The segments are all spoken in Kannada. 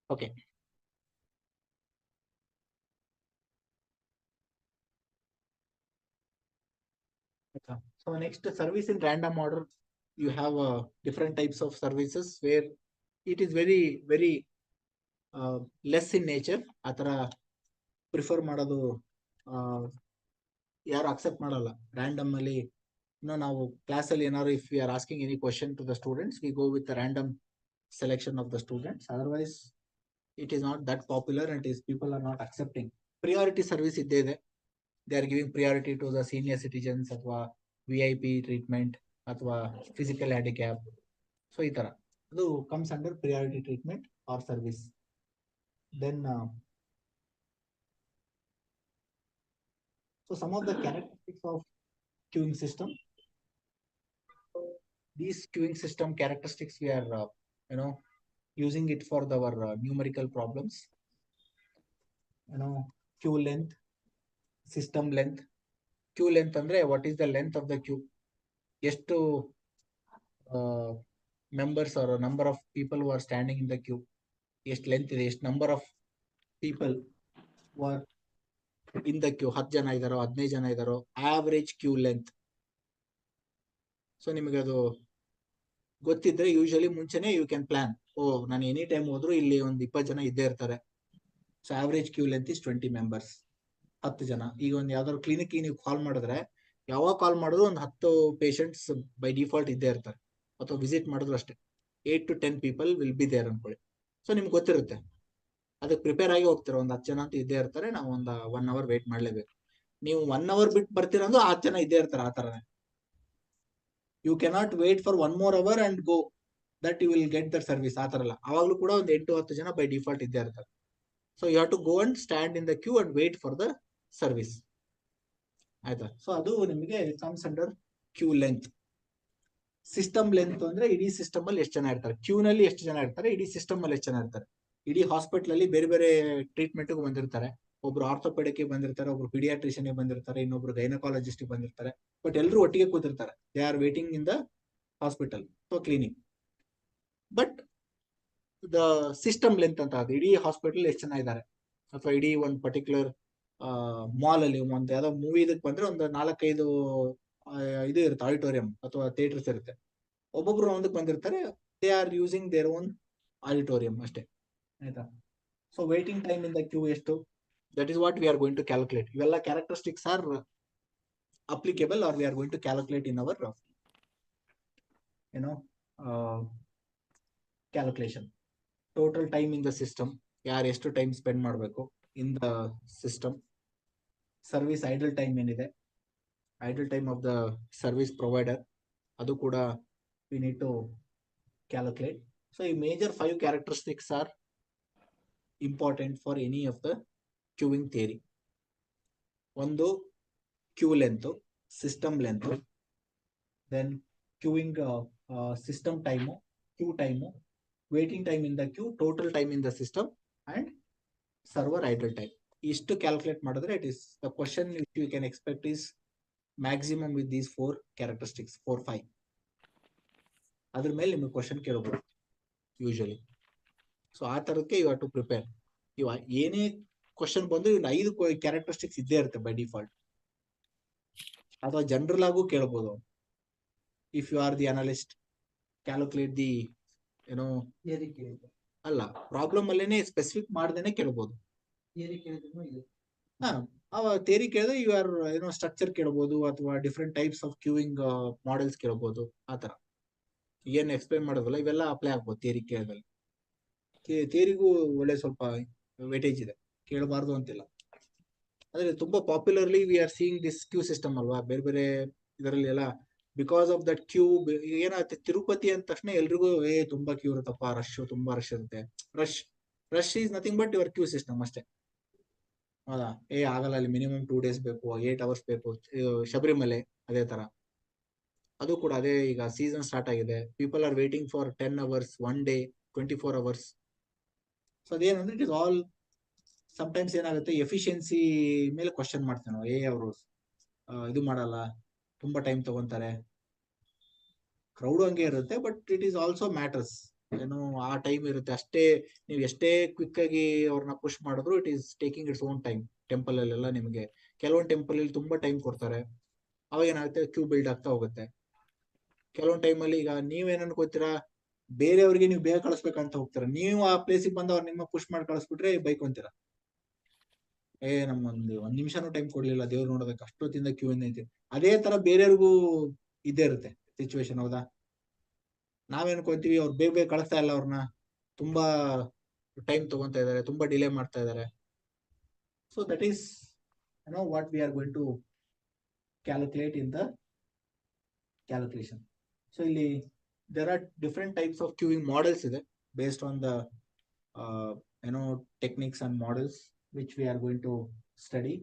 Okay. So next, service in random order. You have different types of services where it is very less in nature. Atara prefer ಮಾಡೋದು ಯಾರು ಅಕ್ಸೆಪ್ಟ್ ಮಾಡಲ್ಲ ರ್ಯಾಂಡಮ್ ಅಲ್ಲಿ. ನಾವು ಕ್ಲಾಸ್ ಅಲ್ಲಿ ಏನಾದ್ರು if we are asking any question to the students, we go with random selection of the students. Otherwise it is not that popular and is people are not accepting. Priority service idde ide. They are giving priority to the senior citizens ಅಥವಾ VIP treatment ಅಥವಾ physical handicap. So ಈ ತರ ಅದು comes under priority treatment or service. Then so some of the characteristics of queuing system. These queuing system characteristics we are using it for our numerical problems. Queue length, system length. Queue length andre what is the length of the queue? ಎಷ್ಟು members or number of people who are standing in the queue, ಎಷ್ಟು ಲೆಂತ್ ಇದೆ, ಎಷ್ಟು number of people who are in the queue, 10 ಜನ ಇದಾರೋ 15 ಜನ ಇದಾರೋ, ಆವರೇಜ್ ಕ್ಯೂ ಲೆಂತ್. ಸೊ ನಿಮಗೆ ಅದು ಗೊತ್ತಿದ್ರೆ ಯೂಶಲಿ ಮುಂಚೆನೆ ಯು ಕ್ಯಾನ್ ಪ್ಲಾನ್, ನಾನು ಎನಿ ಟೈಮ್ ಹೋದ್ರು ಇಲ್ಲಿ ಒಂದು 20 ಜನ ಇದ್ದೇ ಇರ್ತಾರೆ. So average queue length is 20 members, 10 ಜನ. ಈಗ ಒಂದು ಯಾವ್ದಾದ್ರು ಕ್ಲಿನಿಕ್ ನೀವು ಕಾಲ್ ಮಾಡಿದ್ರೆ, ಯಾವಾಗ ಕಾಲ್ ಮಾಡಿದ್ರು ಒಂದು 10 ಪೇಷಂಟ್ಸ್ ಬೈ ಡಿಫಾಲ್ಟ್ ಇದ್ದೇ ಇರ್ತಾರೆ. ಅಥವಾ ವಿಸಿಟ್ ಮಾಡಿದ್ರು ಅಷ್ಟೇ 8 to 10 people will be there ಅನ್ಕೊಳ್ಳಿ. ಸೊ ನಿಮ್ಗೆ ಗೊತ್ತಿರುತ್ತೆ, ಅದಕ್ಕೆ ಪ್ರಿಪೇರ್ ಆಗಿ ಹೋಗ್ತಾರೆ. ಒಂದು 10 ಜನ ಅಂತ ಇದ್ದೇ ಇರ್ತಾರೆ, ನಾವು ಒಂದು 1 hour ವೇಟ್ ಮಾಡ್ಲೇಬೇಕು. ನೀವು 1 hour ಬಿಟ್ಟು ಬರ್ತೀರ ಅಂದ್ರೆ 10 ಜನ ಇದ್ದೇ ಇರ್ತಾರೆ. ಆ ತರನೇ you cannot wait for 1 more hour and go that you will get that service. ಆ ತರ ಅಲ್ಲ, ಅವಾಗ್ಲೂ ಕೂಡ ಒಂದು 8-10 ಜನ ಬೈ ಡಿಫಾಲ್ಟ್ ಇದ್ದೇ ಇರ್ತಾರೆ. So you have to go and stand in the queue and wait for the service. ಆಯ್ತಾ? ಸೊ ಅದು ನಿಮಗೆ comes under queue length. System length ಅಂದ್ರೆ ಇಡೀ ಸಿಸ್ಟಮ್ ಅಲ್ಲಿ ಎಷ್ಟು ಜನ ಇರ್ತಾರೆ, ಕ್ಯೂ ನಲ್ಲಿ ಎಷ್ಟು ಜನ ಇರ್ತಾರೆ, ಇಡೀ ಸಿಸ್ಟಮ್ ಅಲ್ಲಿ ಎಷ್ಟು ಜನ ಇರ್ತಾರೆ. ಇಡೀ ಹಾಸ್ಪಿಟಲ್ ಅಲ್ಲಿ ಬೇರೆ ಬೇರೆ ಟ್ರೀಟ್ಮೆಂಟ್ ಬಂದಿರ್ತಾರೆ. ಒಬ್ರು ಆರ್ಥೋಪೆಡಿಕ್ ಬಂದಿರ್ತಾರೆ, ಒಬ್ರು ಪಿಡಿಯಾಟ್ರಿಷಿಯನ್ ಬಂದಿರ್ತಾರೆ, ಇನ್ನೊಬ್ರು ಗೈನಕಾಲಜಿಸ್ಟ್ ಬಂದಿರ್ತಾರೆ. ಬಟ್ ಎಲ್ಲರೂ ಒಟ್ಟಿಗೆ ಕೂತಿರ್ತಾರೆ. They are waiting in the hospital ಅಥವಾ clinic. But the system length ಅಂತ ಅದು ಇಡೀ ಹಾಸ್ಪಿಟಲ್ ಎಷ್ಟು ಜನ ಇದ್ದಾರೆ, ಅಥವಾ ಇಡೀ ಒಂದು ಪರ್ಟಿಕ್ಯುಲರ್ ಮಾಲ್ ಅಲ್ಲಿ ಒಂದು ಯಾವ್ದೋ ಮೂವಿ ಇದಕ್ಕೆ ಬಂದ್ರೆ ಒಂದು 4-5 ಇದು ಇರುತ್ತೆ, ಆಡಿಟೋರಿಯಂ ಅಥವಾ ಥಿಯೇಟರ್ಸ್ ಇರುತ್ತೆ. ಒಬ್ಬೊಬ್ರು ಒಂದಕ್ಕೆ ಬಂದಿರ್ತಾರೆ, they are using their own auditorium ಅಷ್ಟೇ. ಆಯ್ತಾ? So waiting time in the queue ಎಷ್ಟು, that is what we are going to calculate. ಇವೆಲ್ಲ characteristics are applicable are we are going to calculate in our calculation. Total time in the system, ಯಾರು ಎಷ್ಟು ಟೈಮ್ ಸ್ಪೆಂಡ್ ಮಾಡಬೇಕು in the system. Service idle time ಏನಿದೆ, idle time of the service provider, ಅದು ಕೂಡ we need to calculate. So a major 5 characteristics are important for any of the queuing theory. ಒಂದು queue length, system length, then queuing system time, queue time, waiting time in the queue, total time in the system, and server idle time. ಇಷ್ಟು ಕ್ಯಾಲ್ಕುಲೇಟ್ ಮಾಡಿದ್ರೆ it is the question which you can expect is maximum with these 4 characteristics, 4-5. ಅದ್ರ ಮೇಲೆ ನಿಮಗೆ ಕ್ವಶನ್ ಕೇಳಬಹುದು ಯೂಶಲಿ. ಸೊ ಆ ತರಕ್ಕೆ ಯು ಹ್ಯಾವ್ ಟು ಪ್ರಿಪೇರ್. ಇವ ಏನೇ ಕ್ವಶನ್ ಬಂದು 5 ಕ್ಯಾರೆಕ್ಟರಿಸ್ಟಿಕ್ಸ್ ಇದ್ದೇ ಇರುತ್ತೆ ಬೈ ಡಿಫಾಲ್ಟ್. ಅಥವಾ ಜನರಲ್ ಆಗು ಕೇಳಬಹುದು. If you are the analyst, calculate the ಅಲ್ಲ, ಪ್ರಾಬ್ಲಮ್ ಅಲ್ಲೇನೆ ಸ್ಪೆಸಿಫಿಕ್ ಮಾಡ್ದೇನೆ ಕೇಳಬಹುದು. ಥಿಯರಿ ಕೇಳಿದ್ರೆ ಯು ಆರ್ ಸ್ಟ್ರಕ್ಚರ್ ಕೇಳಬಹುದು, ಅಥವಾ different types of queuing models ಕೇಳಬಹುದು. ಆ ತರ ಏನ್ ಎಕ್ಸ್ಪ್ಲೈನ್ ಮಾಡೋದಲ್ಲ, ಇವೆಲ್ಲ ಅಪ್ಲೈ ಆಗ್ಬೋದು ಥಿಯರಿ ಕೇಳಿದಲ್ಲಿ. ಥಿಯರಿಗೂ ಒಳ್ಳೆ ಸ್ವಲ್ಪ ವೇಟೇಜ್ ಇದೆ, ಕೇಳಬಾರ್ದು ಅಂತಿಲ್ಲ. ಅಂದ್ರೆ ತುಂಬಾ popularly we are seeing this Q system ಅಲ್ವಾ, ಬೇರೆ ಬೇರೆ ಇದರಲ್ಲಿ ಎಲ್ಲ. ಬಿಕಾಸ್ ಆಫ್ ದಟ್ ಕ್ಯೂ ಏನಾಗುತ್ತೆ, ತಿರುಪತಿ ಅಂದ ತಕ್ಷಣ ಎಲ್ರಿಗೂ ತುಂಬಾ ಕ್ಯೂ ಇರುತ್ತಪ್ಪ, ತುಂಬಾ ರಶ್ ಇರುತ್ತೆ. Rush is nothing but your Q system ಅಷ್ಟೇ. ಹೌದಾ? ಆಗಲ್ಲ, ಅಲ್ಲಿ ಮಿನಿಮಮ್ 2 days ಬೇಕು, 8 hours ಬೇಕು. ಶಬರಿಮಲೆ ಅದೇ ತರ, ಅದು ಕೂಡ ಅದೇ. ಈಗ ಸೀಸನ್ ಸ್ಟಾರ್ಟ್ ಆಗಿದೆ, people are waiting for 10 hours, 1 day, 24 hours. So ಅದೇನಂದ್ರೆ ಇಟ್ ಇಸ್ ಆಲ್ ಸಮ್ಟೈಮ್ಸ್ ಏನಾಗುತ್ತೆ, ಎಫಿಷಿಯನ್ಸಿ ಮೇಲೆ ಕ್ವಶನ್ ಮಾಡ್ತೇವೆ ನಾವು. ಅವರು ಇದು ಮಾಡಲ್ಲ, ತುಂಬಾ ಟೈಮ್ ತಗೊಂತಾರೆ, ಕ್ರೌಡ್ ಹಂಗೆ ಇರುತ್ತೆ. But it is also matters. ಏನೋ ಆ ಟೈಮ್ ಇರುತ್ತೆ ಅಷ್ಟೇ. ನೀವು ಎಷ್ಟೇ ಕ್ವಿಕ್ ಆಗಿ ಅವ್ರನ್ನ ಪುಷ್ ಮಾಡಿದ್ರು it is taking its own time. Temple ಅಲ್ಲೆಲ್ಲ ನಿಮಗೆ ಕೆಲವೊಂದು ಟೆಂಪಲ್ ಅಲ್ಲಿ ತುಂಬಾ ಟೈಮ್ ಕೊಡ್ತಾರೆ, ಅವಾಗ ಏನಾಗುತ್ತೆ ಕ್ಯೂ ಬಿಲ್ಡ್ ಆಗ್ತಾ ಹೋಗುತ್ತೆ. ಕೆಲವೊಂದು ಟೈಮಲ್ಲಿ ಈಗ ನೀವೇನ್ ಅನ್ಕೋತೀರಾ, ಬೇರೆಯವ್ರಿಗೆ ನೀವು ಬೇಗ ಕಳಿಸ್ಬೇಕಂತ ಹೋಗ್ತೀರಾ, ನೀವು ಆ ಪ್ಲೇಸಿಗೆ ಬಂದು ಅವ್ರು ನಿಮ್ಮ ಪುಷ್ ಮಾಡಿ ಕಳಿಸ್ಬಿಟ್ರೆ ಬೈಕೊಂತೀರಾ, ನಮ್ಮೊಂದು ಒಂದ್ ನಿಮಿಷನೂ ಟೈಮ್ ಕೊಡ್ಲಿಲ್ಲ ದೇವ್ರು ನೋಡೋದಕ್ಕೆ, ಅಷ್ಟೊತ್ತಿಂದ ಕ್ಯೂ ನಿಂತಿ. ಅದೇ ತರ ಬೇರೆಯವ್ರಿಗೂ ಇದೇ ಇರುತ್ತೆ ಸಿಚುವೇಶನ್, ಹೌದಾ? ನಾವೇನ್ಕೊಂತೀವಿ ಅವ್ರು ಬೇಗ ಬೇಗ ಕಳಿಸ್ತಾ ಇಲ್ಲ, ಅವ್ರನ್ನ ತುಂಬಾ ಟೈಮ್ ತಗೊಂತಾ ಇದಾರೆ, ತುಂಬಾ ಡಿಲೇ ಮಾಡ್ತಾ ಇದಾರೆ. So that is what we are going to calculate in the calculation. So ಇಲ್ಲಿ there are different types of queuing models ಇದೆ, based on the techniques and models which we are going to study.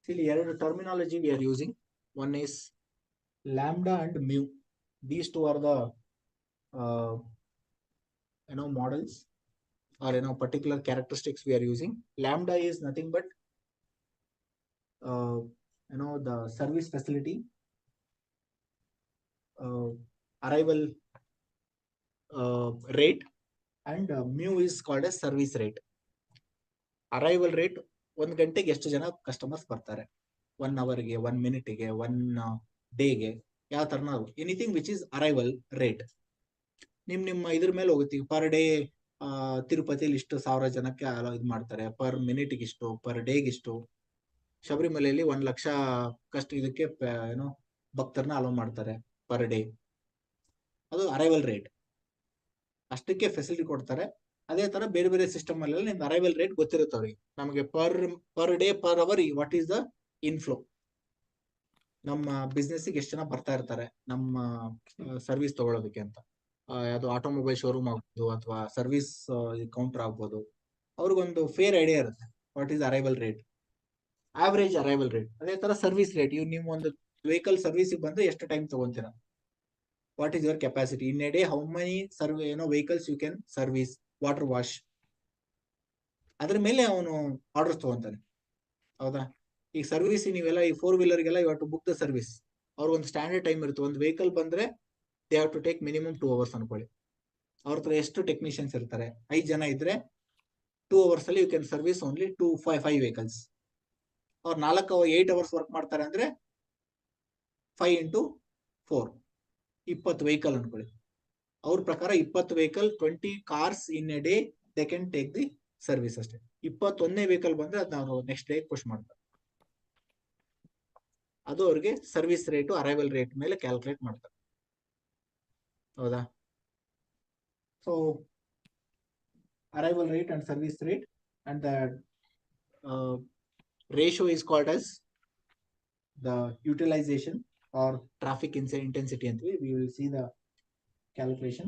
See, here terminology we are using. One is lambda and mu. These two are the models or particular characteristics we are using. Lambda is nothing but the service facility, arrival rate, and mu is called as service rate. Arrival rate, 1 ಗಂಟೆಗೆ ಎಷ್ಟು ಜನ ಕಸ್ಟಮರ್ಸ್ ಬರ್ತಾರೆ, 1 ಅವರ್ಗೆ, 1 ಮಿನಿಟ್ಗೆ, 1 ಡೇಗೆ, ಯಾವ ತರ ನಾವು anything which is arrival rate. ನಿಮ್ಮ ಇದ್ರ ಮೇಲೆ ಹೋಗುತ್ತೆ. ಪರ್ ಡೇ ತಿರುಪತಿಲಿ ಇಷ್ಟು 1000 ಜನಕ್ಕೆ ಇದು ಮಾಡ್ತಾರೆ, ಪರ್ ಮಿನಿಟ್ಗೆ ಇಷ್ಟು, ಪರ್ ಡೇಗೆ ಇಷ್ಟು. ಶಬರಿಮಲೆಯಲ್ಲಿ 1 ಲಕ್ಷ ಇದಕ್ಕೆ ಭಕ್ತರನ್ನ ಅಲೋ ಮಾಡ್ತಾರೆ ಪರ್ ಡೇ. ಅದು ಅರೈವಲ್ ರೇಟ್, ಅಷ್ಟಕ್ಕೆ ಫೆಸಿಲಿಟಿ ಕೊಡ್ತಾರೆ. ಅದೇ ತರ ಬೇರೆ ಬೇರೆ ಸಿಸ್ಟಮ್ ಅಲ್ಲಿ ನಿಮ್ಗೆ ಅರೈವಲ್ ರೇಟ್ ಗೊತ್ತಿರುತ್ತೆ ಅವ್ರಿಗೆ. ನಮಗೆ per day per hour what is the inflow, ನಮ್ಮ ಬಿಸ್ನೆಸ್ ಗೆ ಎಷ್ಟು ಜನ ಬರ್ತಾ ಇರ್ತಾರೆ ನಮ್ಮ ಸರ್ವಿಸ್ ತಗೊಳ್ಳೋದಕ್ಕೆ ಅಂತ. ಯಾವ್ದು ಆಟೋಮೊಬೈಲ್ ಶೋರೂಮ್ ಆಗ್ಬೋದು ಅಥವಾ ಸರ್ವಿಸ್ ಕೌಂಟರ್ ಆಗ್ಬೋದು, ಅವ್ರಿಗೊಂದು ಫೇರ್ ಐಡಿಯಾ ಇರುತ್ತೆ what is arrival rate, average arrival rate. ಅದೇ ತರ ಸರ್ವಿಸ್ ರೇಟ್, ನೀವು ಒಂದು ವೆಹಿಕಲ್ ಸರ್ವಿಸ್ ಬಂದ್ರೆ ಎಷ್ಟು time ತಗೊಂತೀರಾ, what is your capacity in a day, how many vehicles you can service, water wash, ಅದ್ರ ಮೇಲೆ ಅವನು ಆರ್ಡರ್ಸ್ ತಗೊಂತಾನೆ, ಹೌದಾ? ಈಗ ಸರ್ವಿಸ್ ನೀವೆಲ್ಲ ಈ 4-ವೀಲರ್ಗೆಲ್ಲ ಇವತ್ತು ಬುಕ್ ದ ಸರ್ವಿಸ್, ಅವ್ರಿಗೊಂದು ಸ್ಟ್ಯಾಂಡರ್ಡ್ ಟೈಮ್ ಇರುತ್ತೆ. ಒಂದು ವೆಹಿಕಲ್ ಬಂದ್ರೆ they have to take minimum 2 hours ಅನ್ಕೊಳ್ಳಿ. ಅವ್ರ ಹತ್ರ ಎಷ್ಟು ಟೆಕ್ನಿಷಿಯನ್ಸ್ ಇರ್ತಾರೆ, 5 ಜನ ಇದ್ರೆ 2 ಅವರ್ಸ್ ಅಲ್ಲಿ you can service only 5 vehicles. ಅವ್ರು 8 ಅವರ್ಸ್ ವರ್ಕ್ ಮಾಡ್ತಾರೆ ಅಂದ್ರೆ 5 into 4 20 ವೆಹಿಕಲ್ ಅನ್ಕೊಳ್ಳಿ. ಅವ್ರ ಪ್ರಕಾರ 20 vehicle, 20 cars in a day they can take the service ಅಷ್ಟೇ. 21ನೇ ವೆಹಿಕಲ್ ಬಂದ್ರೆ ಅದನ್ನ ಅವರು ನೆಕ್ಸ್ಟ್ ಡೇ ಪುಷ್ ಮಾಡ್ತಾರೆ. ಅದು ಅವ್ರಿಗೆ ಸರ್ವಿಸ್ ರೇಟು ಅರೈವಲ್ ರೇಟ್ ಮೇಲೆ ಕ್ಯಾಲ್ಕುಲೇಟ್ ಮಾಡ್ತಾರೆ, ಹೌದಾ? So arrival rate and service rate and the ratio is called as the utilization or traffic intensity ಅಂತೀವಿ. We will see the calculation.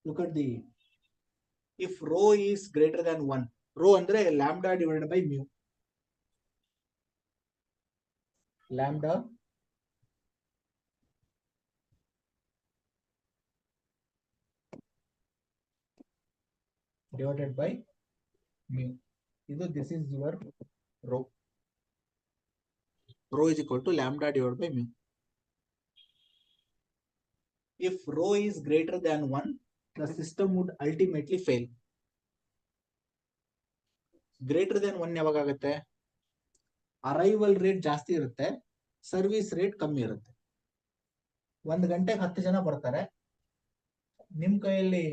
Look at the, if rho is greater than 1, rho ಅಂದ್ರೆ lambda divided by mu. Lambda divided by mu. This is your rho. Rho is equal to lambda divided by mu. If rho is greater than 1, the system would ultimately fail. Greater than 1 ಯಾವಾಗ ಆಗುತ್ತೆ? ಅರೈವಲ್ ರೇಟ್ ಜಾಸ್ತಿ ಇರುತ್ತೆ, ಸರ್ವಿಸ್ ರೇಟ್ ಕಮ್ಮಿ ಇರುತ್ತೆ. 1 ಗಂಟೆಗೆ 10 ಜನ ಬರ್ತಾರೆ, ನಿಮ್ ಕೈಯಲ್ಲಿ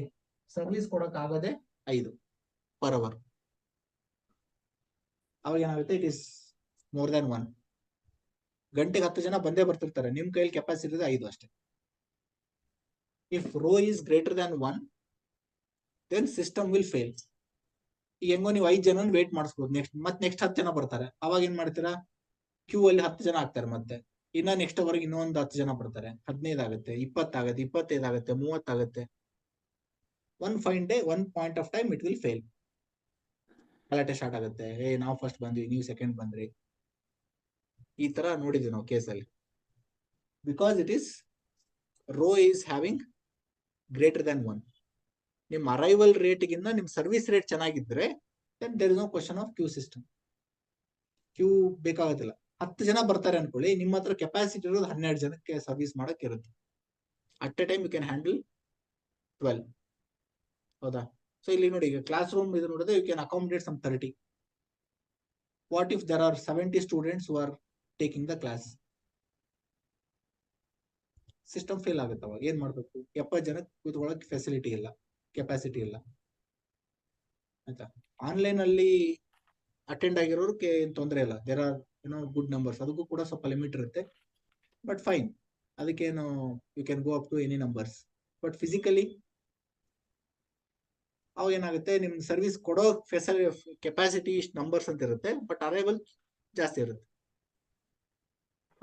ಸರ್ವಿಸ್ ಕೊಡಕ್ ಆಗೋದೆ 5 ಪರ್ ಅವರ್. ಅವಾಗ ಏನಾಗುತ್ತೆ, ಇಟ್ ಇಸ್ ಮೋರ್ ದನ್ 1. ಗಂಟೆಗೆ 10 ಜನ ಬಂದೇ ಬರ್ತಿರ್ತಾರೆ, ನಿಮ್ ಕೈಯಲ್ಲಿ ಕೆಪಾಸಿಟಿ ಇದೆ 5 ಅಷ್ಟೇ. If rho is greater than 1, then system will fail. ಈಗ ಹೆಂಗೋ ನೀವು 5 ಜನ ವೇಟ್ ಮಾಡಿಸ್ಬೋದು, ನೆಕ್ಸ್ಟ್ 10 ಜನ ಬರ್ತಾರೆ, ಅವಾಗ ಏನ್ ಮಾಡ್ತೀರಾ, ಕ್ಯೂ ಅಲ್ಲಿ 10 ಜನ ಆಗ್ತಾರೆ, ಮತ್ತೆ ಇನ್ನ ನೆಕ್ಸ್ಟ್ ಅವರ್ಗೆ ಇನ್ನೊಂದು 10 ಜನ ಬರ್ತಾರೆ, 15 ಆಗುತ್ತೆ, 20 ಆಗುತ್ತೆ, 25 ಆಗುತ್ತೆ, 30 ಆಗುತ್ತೆ. One fine day, one point of time it will fail. ಗಲಾಟೆ ಸ್ಟಾರ್ಟ್ ಆಗುತ್ತೆ, ನಾವು ಫಸ್ಟ್ ಬಂದ್ವಿ, ನೀವು ಸೆಕೆಂಡ್ ಬಂದ್ರಿ. ಈ ತರ ನೋಡಿದ್ವಿ ನಾವು ಕೇಸಲ್ಲಿ. Because it is rho is having greater than 1. ನಿಮ್ ಅರೈವಲ್ ರೇಟ್ಗಿಂತ ನಿಮ್ ಸರ್ವಿಸ್ ರೇಟ್ ಚೆನ್ನಾಗಿದ್ರೆ then there is no question of queue system. Queue ಬೇಕಾಗೋದಿಲ್ಲ, 10 ಜನ ಬರ್ತಾರೆ ಅನ್ಕೊಳ್ಳಿ, ನಿಮ್ಮ ಹತ್ರ ಕೆಪಾಸಿಟಿ ಇರೋದು 12 ಜನಕ್ಕೆ ಸರ್ವಿಸ್ ಮಾಡಕ್ ಇರುತ್ತೆ. At a time you can handle 12. ಹೌದಾ? ಸೊ ಇಲ್ಲಿ ನೋಡಿ, ಈಗ ಕ್ಲಾಸ್ ರೂಮ್ ಇದು ನೋಡಿದ್ರೆ you can accommodate some 30. What if there are 70 students who are taking the class? System fail ಆಗುತ್ತೆ. ಅವಾಗ ಏನ್ ಮಾಡ್ಬೇಕು? 70 ಜನ ಕೂತ್ಕೊಳ್ಳೋಕೆ ಫೆಸಿಲಿಟಿ ಇಲ್ಲ, ಕೆಪಾಸಿಟಿ ಇಲ್ಲ. ಆಯ್ತಾ? ಆನ್ಲೈನ್ ಅಲ್ಲಿ ಅಟೆಂಡ್ ಆಗಿರೋರ್ಗೆ ಏನ್ ತೊಂದರೆ ಇಲ್ಲ, ದೇರ್ ಆರ್ ಗುಡ್ ನಂಬರ್ಸ್. ಅದಕ್ಕೂ ಕೂಡ ಸ್ವಲ್ಪ ಲಿಮಿಟ್ ಇರುತ್ತೆ, ಬಟ್ ಫೈನ್. ಅದಕ್ಕೇನು you can go up to any numbers. But physically ಅವಾಗ ಏನಾಗುತ್ತೆ, ನಿಮ್ ಸರ್ವಿಸ್ ಕೊಡೋ ಕೆಪಾಸಿಟಿ ಇಷ್ಟು ನಂಬರ್ಸ್ ಅಂತ ಇರುತ್ತೆ, ಬಟ್ ಅರೈವಲ್ ಜಾಸ್ತಿ ಇರುತ್ತೆ.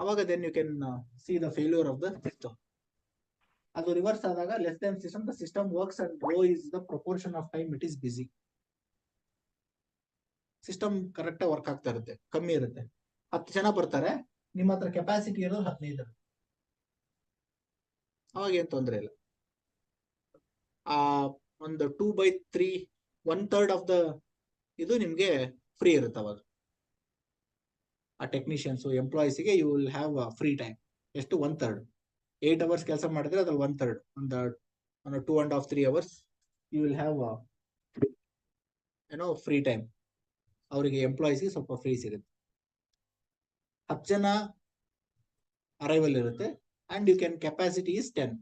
ಅವಾಗ then you can see the failure of the system. ಅದು ರಿವರ್ಸ್ ಆದಾಗ less than system, the system works and rho is the proportion of time it is busy. System correct ಆಗಿ ವರ್ಕ್ ಆಗ್ತಾ ಇರುತ್ತೆ, ಕಮ್ಮಿ ಇರುತ್ತೆ. 10 ಜನ ಬರ್ತಾರೆ, ನಿಮ್ಮ ಹತ್ರ ಕೆಪಾಸಿಟಿ ಇರೋದು 15. ಅವಾಗ ಏನ್ ತೊಂದರೆ ಇಲ್ಲ. ಆ ಒಂದು 2/3, 1/3 ಆಫ್ ದ ಇದು ನಿಮ್ಗೆ ಫ್ರೀ ಇರುತ್ತೆ. ಅವಾಗ ಆ ಟೆಕ್ನಿಷಿಯನ್ಸ್ ಎಂಪ್ಲಾಯೀಸ್ಗೆ you will have free time. ಎಷ್ಟು? 1/3. 8 ಅವರ್ಸ್ ಕೆಲಸ ಮಾಡಿದ್ರೆ ಅದ್ರಲ್ಲಿ 1/3, ಒಂದು 2.5, 3 hours you will have free time. ಅವರಿಗೆ ಎಂಪ್ಲಾಯೀಸ್ಗೆ ಸ್ವಲ್ಪ ಫ್ರೀ ಸಿಗುತ್ತೆ. 10 ಜನ ಅರೈವಲ್ ಇರುತ್ತೆ and you can capacity is 10.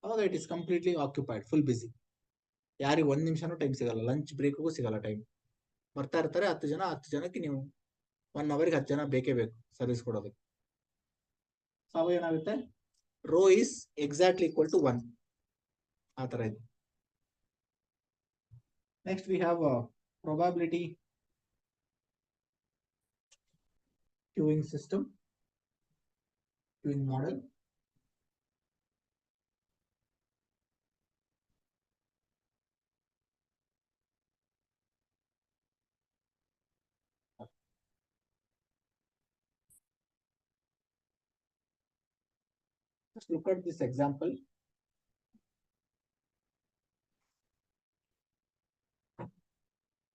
ಅವಾಗ it is completely occupied, full busy. ಯಾರಿಗೆ 1 ನಿಮಿಷನೂ ಟೈಮ್ ಸಿಗಲ್ಲ, ಲಂಚ್ ಬ್ರೇಕ್ಗೂ ಸಿಗಲ್ಲ ಟೈಮ್. ಬರ್ತಾ ಇರ್ತಾರೆ 10 ಜನ, 10 ಜನಕ್ಕೆ ನೀವು 1 ಅವರ್ಗೆ 10 ಜನ ಬೇಕೇ ಬೇಕು ಸರ್ವಿಸ್ ಕೊಡೋದಕ್ಕೆ. ಅವಾಗ ಏನಾಗುತ್ತೆ, rho is exactly equal to 1. ಆ ತರ ಇದೆ. Next we have probability queuing system, queuing model. Just look at this example.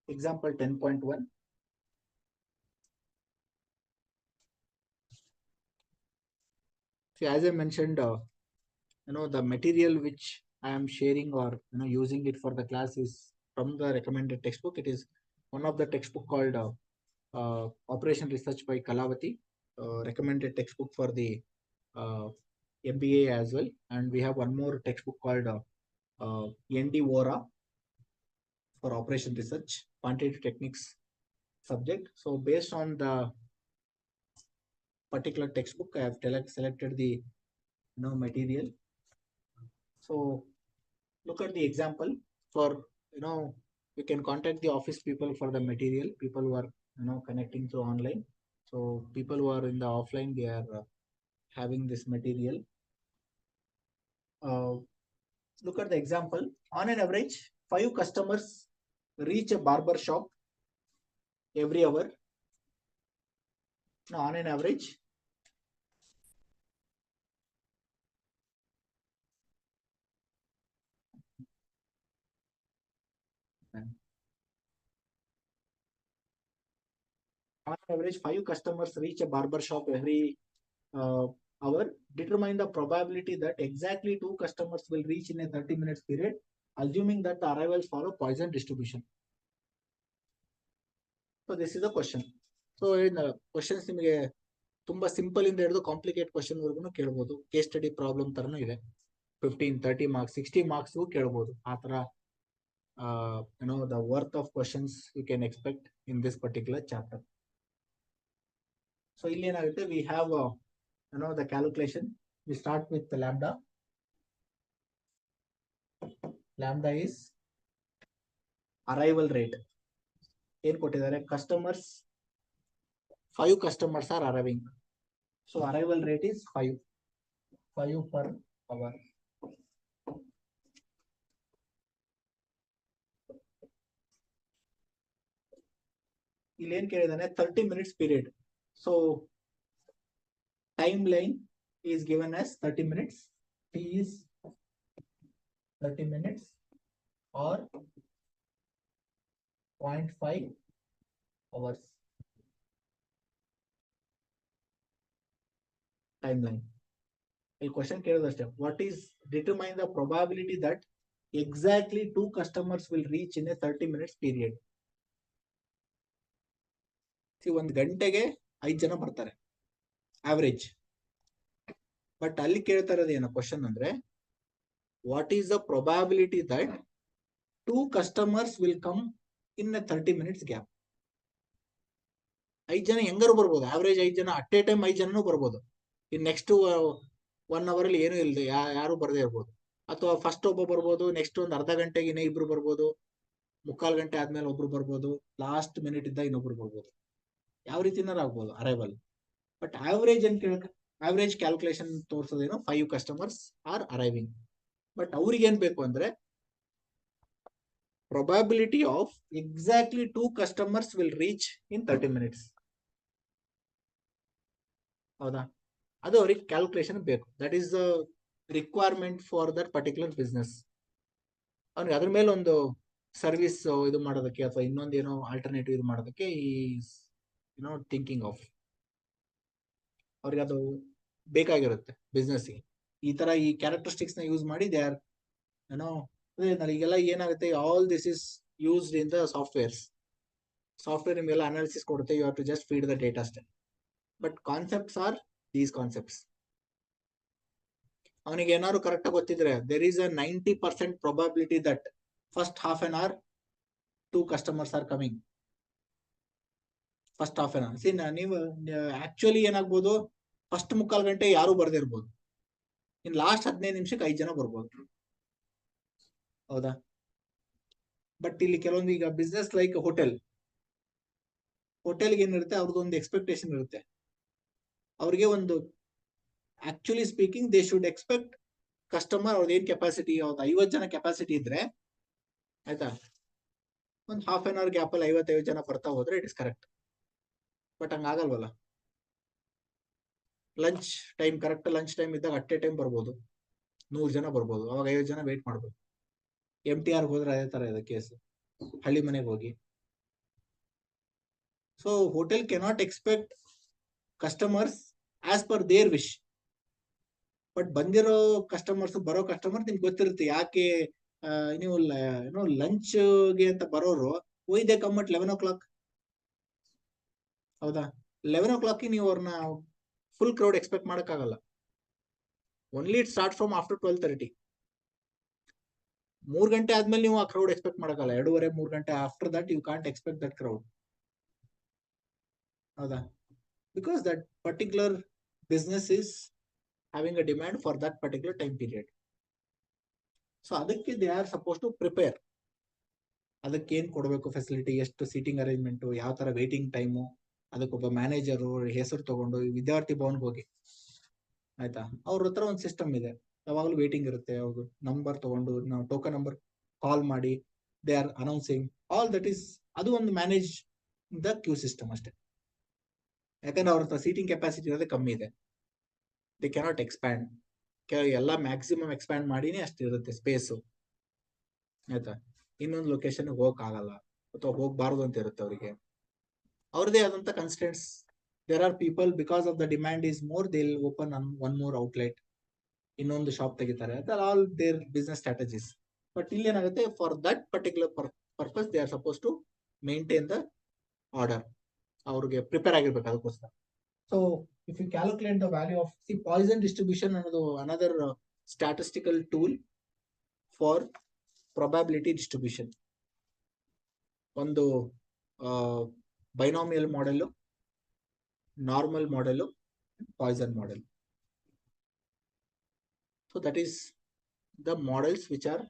Example 10.1. See, as I mentioned, the material which I am sharing or using it for the class is from the recommended textbook. It is one of the textbook called Operation Research by Kalavati, recommended textbook for the MBA as well. And we have one more textbook called ND Vora for Operation Research, Quantitative Techniques subject. So based on the particular textbook, I have selected the material. So look at the example. For you can contact the office people for the material, people who are connecting through online. So people who are in the offline, they are having this material. Look at the example. On an average, 5 customers reach a barber shop every hour. Now on an average, on average 5 customers reach a barber shop every hour. Determine the probability that exactly 2 customers will reach in a 30 minutes period, assuming that the arrivals follow Poisson distribution. So this is the question. So in questions ನಿಮಗೆ ತುಂಬಾ ಸಿಂಪಲ್ ಇಂದ ಹಿಡಿದು ಕಾಂಪ್ಲಿಕೇಟ್ ಕ್ವಶನ್ ವರ್ಗು ಕೇಳಬಹುದು. ಕೇಸ್ ಸ್ಟಡಿ ಪ್ರಾಬ್ಲಮ್ ತರನು ಇದೆ. 15, 30 ಮಾರ್ಕ್ಸ್, 60 ಮಾರ್ಕ್ಸ್ ಕೇಳಬಹುದು. ಆ ತರ the worth of questions you can expect in this particular chapter. So ಇಲ್ಲಿ ಏನಾಗುತ್ತೆ, we have the calculation. We start with the lambda. Lambda is arrival rate. ಏನ್ ಕೊಟ್ಟಿದ್ದಾರೆ, customers, 5 customers are arriving. So arrival rate is 5 per hour. ಇಲ್ಲಿ ಏನ್ ಕೇಳಿದಾನೆ, 30 minutes period. So timeline is given as 30 minutes. T is 30 minutes or 0.5 hours. Timeline. ಇಲ್ಲಿ ಕ್ವಶನ್ ಕೇಳೋದಷ್ಟೇ, what is determine the probability that exactly 2 customers will reach in a 30 minutes period. ಒಂದು ಗಂಟೆಗೆ 5 ಜನ ಬರ್ತಾರೆ ಆವರೇಜ್. ಬಟ್ ಅಲ್ಲಿ ಕೇಳ್ತಾ ಇರೋದು ಏನೋ ಕ್ವಶನ್ ಅಂದ್ರೆ, what is the probability that 2 customers will come in a 30 minutes gap. 5 ಜನ ಹೆಂಗಾರು ಬರ್ಬೋದು, ಆವರೇಜ್ 5 ಜನ ಅಟ್ ಎ ಟೈಮ್ 5 ಜನನೂ ಬರ್ಬೋದು. ಇನ್ ನೆಕ್ಸ್ಟ್ 1 hour ಅಲ್ಲಿ ಏನೂ ಇಲ್ಲದೆ ಯಾರು ಬರದೇ ಇರ್ಬೋದು, ಅಥವಾ ಫಸ್ಟ್ ಒಬ್ಬ ಬರ್ಬೋದು, ನೆಕ್ಸ್ಟ್ ಒಂದು ಅರ್ಧ ಗಂಟೆಗೆ ಇನ್ನೇ ಇಬ್ರು ಬರ್ಬೋದು, ಮುಕ್ಕಾಲು ಗಂಟೆ ಆದ್ಮೇಲೆ ಒಬ್ರು ಬರ್ಬೋದು, ಲಾಸ್ಟ್ ಮಿನಿಟ್ ಇದ್ದ ಇನ್ನೊಬ್ರು ಬರ್ಬೋದು, ಯಾವ ರೀತಿನಾರು ಆಗ್ಬೋದು ಅರೈವಲ್. ಬಟ್ ಆವರೇಜ್ ಅಂತ ಆವರೇಜ್ ಕ್ಯಾಲ್ಕುಲೇಷನ್ ತೋರಿಸೋದೇನೋ 5 customers ಆರ್ ಅರೈವಿಂಗ್. ಬಟ್ ಅವ್ರಿಗೆ ಏನ್ ಬೇಕು ಅಂದ್ರೆ, probability of exactly 2 customers will reach in 30 minutes. ಹೌದಾ, ಅದು ಅವ್ರಿಗೆ ಕ್ಯಾಲ್ಕುಲೇಷನ್ ಬೇಕು. That is the requirement for that particular business. ಅವ್ನಿಗೆ ಅದ್ರ ಮೇಲೆ ಒಂದು ಸರ್ವಿಸ್ ಇದು ಮಾಡೋದಕ್ಕೆ ಅಥವಾ ಇನ್ನೊಂದೇನೋ ಆಲ್ಟರ್ನೇಟಿವ್ ಇದು ಮಾಡೋದಕ್ಕೆ ಥಿಂಕಿಂಗ್ ಆಫ್, ಅವ್ರಿಗೆ ಅದು ಬೇಕಾಗಿರುತ್ತೆ ಬಿಸ್ನೆಸ್ಗೆ. ಈ ತರ ಈ ಕ್ಯಾರೆಕ್ಟರಿಸ್ಟಿಕ್ಸ್ ನ ಯೂಸ್ ಮಾಡಿ ದೇ ಆರ್ ಈಗೆಲ್ಲ ಏನಾಗುತ್ತೆ, all this is used in the softwares. Software ನಿಮ್ಗೆಲ್ಲ ಅನಾಲಿಸಿಸ್ ಕೊಡುತ್ತೆ, you have to just feed the data ಅಷ್ಟೇ. But concepts are these concepts. ಅವನಿಗೆ ಏನಾದ್ರು ಕರೆಕ್ಟ್ ಆಗಿ ಗೊತ್ತಿದ್ರೆ, there is a 90% probability that first half an hour 2 customers are coming. First half an hour ನೀವು ಆಕ್ಚುಲಿ ಏನಾಗ್ಬೋದು, ಫಸ್ಟ್ ಮುಕ್ಕಾಲು ಗಂಟೆ ಯಾರು ಬರ್ದೇ ಇರ್ಬೋದು, ಇನ್ ಲಾಸ್ಟ್ 15 ನಿಮಿಷಕ್ಕೆ 5 ಜನ ಬರ್ಬೋದು. ಹೌದಾ, ಬಟ್ ಇಲ್ಲಿ ಕೆಲವೊಂದು ಈಗ ಬಿಸ್ನೆಸ್ ಲೈಕ್ ಹೋಟೆಲ್ಗೆ ಏನಿರುತ್ತೆ, ಅವ್ರದ್ದು ಒಂದು ಎಕ್ಸ್ಪೆಕ್ಟೇಷನ್ ಇರುತ್ತೆ. ಅವ್ರಿಗೆ ಒಂದು actually speaking they should expect customer, ಅವ್ರದ್ದು ಏನ್ ಕೆಪಾಸಿಟಿ, 50 ಜನ ಕೆಪಾಸಿಟಿ ಇದ್ರೆ ಆಯ್ತಾ, ಒಂದು ಹಾಫ್ ಅನ್ ಅವರ್ ಗ್ಯಾಪ್ ಅಲ್ಲಿ 55 ಜನ ಬರ್ತಾ ಹೋದ್ರೆ ಇಟ್ ಇಸ್ ಕರೆಕ್ಟ್. ಬಟ್ ಹಂಗಾಗಲ್ವಲ್ಲ. Lunch time correct lunch time ಇದ್ದಾಗ ಅಟ್ ಎ ಟೈಮ್ ಬರ್ಬೋದು, 100 ಜನ ಬರ್ಬೋದು, ಅವಾಗ 50 ಜನ ವೇಟ್ ಮಾಡ್ಬೋದು. MTR ಹೋದ್ರೆ ಅದೇ ತರ ಇದೆ ಕೇಸ್, ಹಳ್ಳಿ ಮನೆಗೆ ಹೋಗಿ. So hotel cannot expect customers as per there wish. But ಬಂದಿರೋ ಕಸ್ಟಮರ್ಸ್, ಬರೋ ಕಸ್ಟಮರ್ ನಿಮ್ಗೆ ಗೊತ್ತಿರುತ್ತೆ ಯಾಕೆ ನೀವು ಲಂಚ್ಗೆ ಅಂತ ಬರೋರು ದೇ ಕಮ್ ಅಟ್ 11 o'clock. ಹೌದಾ, 11 o'clock ನೀವು ಅವ್ರನ್ನ ಫುಲ್ ಕ್ರೌಡ್ ಎಕ್ಸ್ಪೆಕ್ಟ್ ಮಾಡಕ್ಕಾಗಲ್ಲ. Only it start from after 12:30. 3 ಗಂಟೆ ಆದ್ಮೇಲೆ ನೀವು ಆ ಕ್ರೌಡ್ ಎಕ್ಸ್ಪೆಕ್ಟ್ ಮಾಡಕ್ಕಲ್ಲ. 2:30-3 ಗಂಟೆ after that you can't expect that crowd. ಹೌದಾ, because that particular business is having a demand for that particular time period. So ಅದಕ್ಕೆ they are suppose to prepare. ಅದಕ್ಕೆ ಏನ್ ಕೊಡಬೇಕು ಫೆಸಿಲಿಟಿ, ಎಷ್ಟು ಸೀಟಿಂಗ್ ಅರೇಂಜ್ಮೆಂಟ್, ಯಾವ ತರ ವೇಟಿಂಗ್ ಟೈಮು, ಅದಕ್ಕೊಬ್ಬ ಮ್ಯಾನೇಜರು ಹೆಸರು ತಗೊಂಡು ವಿದ್ಯಾರ್ಥಿ ಭವನ್ಗೆ ಹೋಗಿ ಆಯ್ತಾ, ಅವ್ರ ಹತ್ರ ಒಂದು ಸಿಸ್ಟಮ್ ಇದೆ, ಯಾವಾಗಲೂ ವೇಟಿಂಗ್ ಇರುತ್ತೆ. ಅವ್ರು ನಂಬರ್ ತಗೊಂಡು ನಾವು ಟೋಕನ್ ನಂಬರ್ ಕಾಲ್ ಮಾಡಿ they are announcing all that is, ಅದು ಒಂದು ಮ್ಯಾನೇಜ್ ದ ಕ್ಯೂ ಸಿಸ್ಟಮ್ ಅಷ್ಟೇ. ಯಾಕಂದ್ರೆ ಅವ್ರ ಹತ್ರ ಸೀಟಿಂಗ್ ಕೆಪಾಸಿಟಿ ಇರೋದೇ ಕಮ್ಮಿ ಇದೆ, ದೇ ಕೆನಾಟ್ ಎಕ್ಸ್ಪ್ಯಾಂಡ್. ಎಲ್ಲ ಮ್ಯಾಕ್ಸಿಮಮ್ ಎಕ್ಸ್ಪ್ಯಾಂಡ್ ಮಾಡಿನೇ ಅಷ್ಟಿರುತ್ತೆ ಸ್ಪೇಸು ಆಯ್ತಾ. ಇನ್ನೊಂದು ಲೊಕೇಶನ್ ಹೋಗಕ್ ಆಗಲ್ಲ ಅಥವಾ ಹೋಗ್ಬಾರ್ದು ಅಂತ ಇರುತ್ತೆ ಅವರಿಗೆ, ಅವ್ರದೇ ಆದಂತ constants. There are people because of the demand is more, they will open one more outlet, ಇನ್ನೊಂದು ಶಾಪ್ ತೆಗಿತಾರೆ. All their business strategies. But ಇಲ್ಲಿ ಏನಾಗುತ್ತೆ, for that particular purpose they are suppose to maintain the order. ಅವ್ರಿಗೆ ಪ್ರಿಪೇರ್ ಆಗಿರ್ಬೇಕು ಅದಕ್ಕೋಸ್ಕರ. So if you calculate the value of Poisson distribution ಅನ್ನೋದು another statistical tool for probability distribution. ಒಂದು binomial model, normal model, Poisson model. So that is the models which are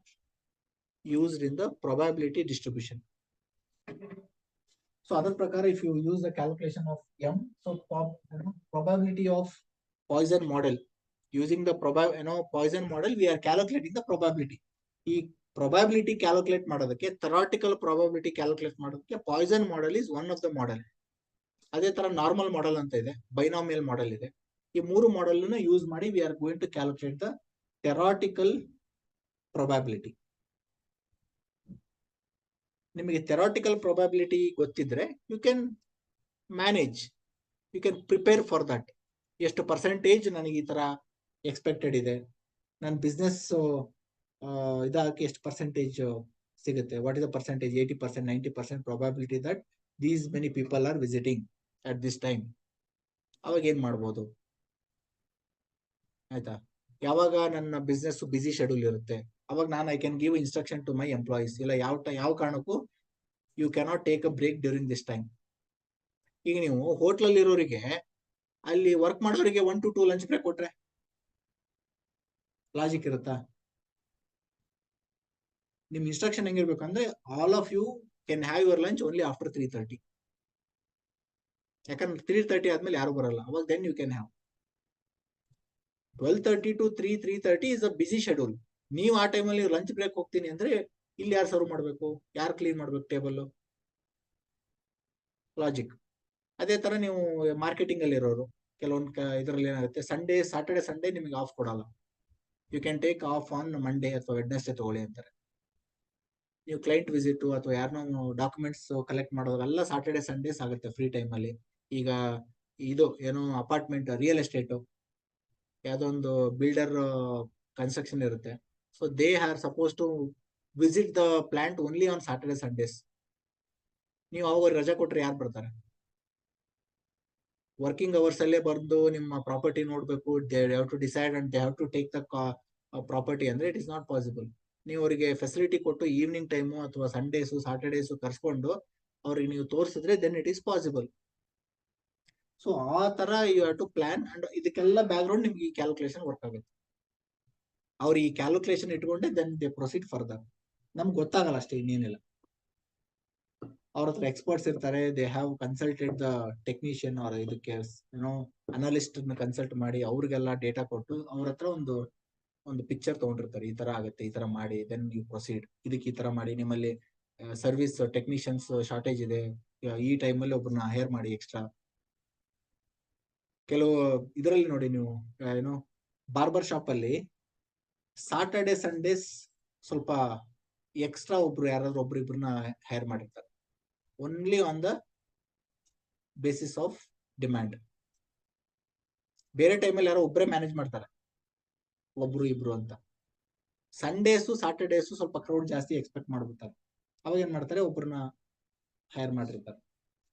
used in the probability distribution. So other prakara, if you use the calculation of M, so probability of Poisson model, using the Poisson model, we are calculating the probability. ಈ probability calculate ಮಾಡೋದಕ್ಕೆ, theoretical probability calculate ಮಾಡೋದಕ್ಕೆ Poisson model is one of the model. ಅದೇ ತರ ನಾರ್ಮಲ್ ಮಾಡೆಲ್ ಅಂತ ಇದೆ, ಬೈನಾಮಿಯಲ್ ಮಾಡೆಲ್ ಇದೆ. ಈ 3 ಮಾಡೆಲ್ ಯೂಸ್ ಮಾಡಿ we are going to calculate the theoretical probability. ನಿಮಗೆ theoretical probability ಗೊತ್ತಿದ್ರೆ you can manage, you can prepare for that. ಎಷ್ಟು ಪರ್ಸೆಂಟೇಜ್ ನನಗೆ ಈ ತರ ಎಕ್ಸ್ಪೆಕ್ಟೆಡ್ ಇದೆ, ನನ್ನ ಬಿಸ್ನೆಸ್ ಇದಕ್ಕೆ ಎಷ್ಟು ಪರ್ಸೆಂಟೇಜ್ ಸಿಗುತ್ತೆ, what is the percentage, 80%, 90% probability that these many people are visiting at this time. ಅವಾಗ ಏನ್ ಮಾಡ್ಬೋದು ಆಯ್ತಾ. ಯಾವಾಗ ನನ್ನ ಬಿಸ್ನೆಸ್ ಬಿಸಿ ಶೆಡ್ಯೂಲ್ ಇರುತ್ತೆ, ಅವಾಗ ನಾನು I can give instruction to my employees, ಇಲ್ಲ ಯಾವ ಕಾರಣಕ್ಕೂ you cannot take a break during this time. ಈಗ ನೀವು ಹೋಟ್ಲಲ್ಲಿ ಇರೋರಿಗೆ ಅಲ್ಲಿ ವರ್ಕ್ ಮಾಡೋರಿಗೆ 1 to 2 ಲಂಚ್ ಬ್ರೇಕ್ ಕೊಟ್ರೆ ಲಾಜಿಕ್ ಇರುತ್ತಾ? ನಿಮ್ ಇನ್ಸ್ಟ್ರಕ್ಷನ್ ಹೆಂಗಿರ್ಬೇಕಂದ್ರೆ all of you can have your lunch only after 3:30. ಯಾಕಂದ್ರೆ 3:30 ಆದ್ಮೇಲೆ ಯಾರು ಬರಲ್ಲ, ಅವಾಗ then you can have. 12:30 to 3:30 is a busy schedule. ನೀವು ಆ ಟೈಮಲ್ಲಿ ಲಂಚ್ ಬ್ರೇಕ್ ಹೋಗ್ತೀನಿ ಅಂದ್ರೆ ಇಲ್ಲಿ ಯಾರು ಸರ್ವ್ ಮಾಡ್ಬೇಕು, ಯಾರು ಕ್ಲೀನ್ ಮಾಡ್ಬೇಕು ಟೇಬಲ್? ಲಾಜಿಕ್. ಅದೇ ತರ ನೀವು ಮಾರ್ಕೆಟಿಂಗ್ ಅಲ್ಲಿ ಇರೋರು ಕೆಲವೊಂದು ಇದರಲ್ಲಿ ಏನಾಗುತ್ತೆ, ಸಾಟರ್ಡೆ ಸಂಡೇ ನಿಮಗೆ ಆಫ್ ಕೊಡಲ್ಲ. You can take off on Monday ಅಥವಾ ವೆಡ್ನೆಸ್ಡೇ ತಗೊಳ್ಳಿ ಅಂತಾರೆ. ನೀವು ಕ್ಲೈಂಟ್ ವಿಸಿಟ್ ಅಥವಾ ಯಾರನ್ನೋ ಡಾಕ್ಯುಮೆಂಟ್ಸ್ ಕಲೆಕ್ಟ್ ಮಾಡೋದೆಲ್ಲ ಸಾಟರ್ಡೆ ಸಂಡೇಸ್ ಆಗುತ್ತೆ ಫ್ರೀ ಟೈಮ್ ಅಲ್ಲಿ. ಈಗ ಇದು ಏನೋ ಅಪಾರ್ಟ್ಮೆಂಟ್ ರಿಯಲ್ ಎಸ್ಟೇಟ್ ಯಾವ್ದೋ ಒಂದು ಬಿಲ್ಡರ್ ಕನ್ಸ್ಟ್ರಕ್ಷನ್ ಇರುತ್ತೆ, so they are suppose to visit the plant only on Saturday Sundays. ನೀವು ಅವಾಗ ರಜಾ ಕೊಟ್ರೆ ಯಾರು ಬರ್ತಾರೆ? ವರ್ಕಿಂಗ್ ಅವರ್ಸ್ ಅಲ್ಲೇ ಬಂದು ನಿಮ್ಮ ಪ್ರಾಪರ್ಟಿ ನೋಡ್ಬೇಕು, they have to decide and they have to take the property ಅಂದ್ರೆ ಇಟ್ ಇಸ್ ನಾಟ್ ಪಾಸಿಬಲ್. ನೀವು ಅವರಿಗೆ ಫೆಸಿಲಿಟಿ ಕೊಟ್ಟು ಈವ್ನಿಂಗ್ ಟೈಮು ಅಥವಾ ಸಂಡೇಸು ಸಾಟರ್ಡೇಸು ಕರ್ಸ್ಕೊಂಡು ಅವ್ರಿಗೆ ನೀವು ತೋರಿಸಿದ್ರೆ then it is possible. So ಆ ತರ you have to plan, and ಇದಕ್ಕೆಲ್ಲ ಬ್ಯಾಕ್ ಗ್ರೌಂಡ್ ನಿಮ್ಗೆ ಈ ಕ್ಯಾಲ್ಕುಲೇಷನ್ ವರ್ಕ್ ಆಗುತ್ತೆ. ಅವ್ರು ಈ ಕ್ಯಾಲ್ಕುಲೇಷನ್ ಇಟ್ಕೊಂಡೆ ದೆನ್ ದೇ ಪ್ರೊಸೀಡ್ ಫರ್ದರ್. ನಮ್ಗೆ ಗೊತ್ತಾಗಲ್ಲ ಅಷ್ಟೇ, ಇನ್ನೇನಿಲ್ಲ. ಅವ್ರ ಹತ್ರ ಎಕ್ಸ್ಪರ್ಟ್ಸ್ ಇರ್ತಾರೆ, they have consulted the technician ಅವ್ರ ಇದಕ್ಕೆ ಏನೋ ಅನಾಲಿಸ್ಟ್ ಕನ್ಸಲ್ಟ್ ಮಾಡಿ ಅವ್ರಿಗೆಲ್ಲ ಡೇಟಾ ಕೊಟ್ಟು ಅವ್ರ ಹತ್ರ ಒಂದು ಪಿಕ್ಚರ್ ತಗೊಂಡಿರ್ತಾರೆ, ಈ ತರ ಆಗುತ್ತೆ, ಈ ತರ ಮಾಡಿ ದೆನ್ ಯು ಪ್ರೊಸೀಡ್, ಇದಕ್ಕೆ ಈ ತರ ಮಾಡಿ. ನಿಮ್ಮಲ್ಲಿ ಸರ್ವಿಸ್ ಟೆಕ್ನಿಷಿಯನ್ಸ್ ಶಾರ್ಟೇಜ್ ಇದೆ, ಈ ಟೈಮಲ್ಲಿ ಒಬ್ಬರನ್ನ ಹೈರ್ ಮಾಡಿ ಎಕ್ಸ್ಟ್ರಾ. ಕೆಲವು ಇದರಲ್ಲಿ ನೋಡಿ ನೀವು ಏನೋ ಬಾರ್ಬರ್ ಶಾಪ್ ಅಲ್ಲಿ ಸಾಟರ್ಡೆ ಸಂಡೇಸ್ ಸ್ವಲ್ಪ ಎಕ್ಸ್ಟ್ರಾ ಒಬ್ರು ಯಾರಾದ್ರೂ ಒಬ್ರಿಬ್ರನ್ನ ಹೈರ್ ಮಾಡಿರ್ತಾರೆ, only on the basis of demand. ಬೇರೆ ಟೈಮಲ್ಲಿ ಯಾರೋ ಒಬ್ಬರೇ ಮ್ಯಾನೇಜ್ ಮಾಡ್ತಾರೆ, ಒಬ್ರು ಇಬ್ರು ಅಂತ. ಸಂಡೇಸು ಸಾಟರ್ಡೇಸು ಸ್ವಲ್ಪ ಕ್ರೌಡ್ ಜಾಸ್ತಿ ಎಕ್ಸ್ಪೆಕ್ಟ್ ಮಾಡ್ಬಿಡ್ತಾರೆ, ಅವಾಗ ಏನ್ ಮಾಡ್ತಾರೆ, ಒಬ್ರನ್ನ ಹೈರ್ ಮಾಡಿರ್ತಾರೆ.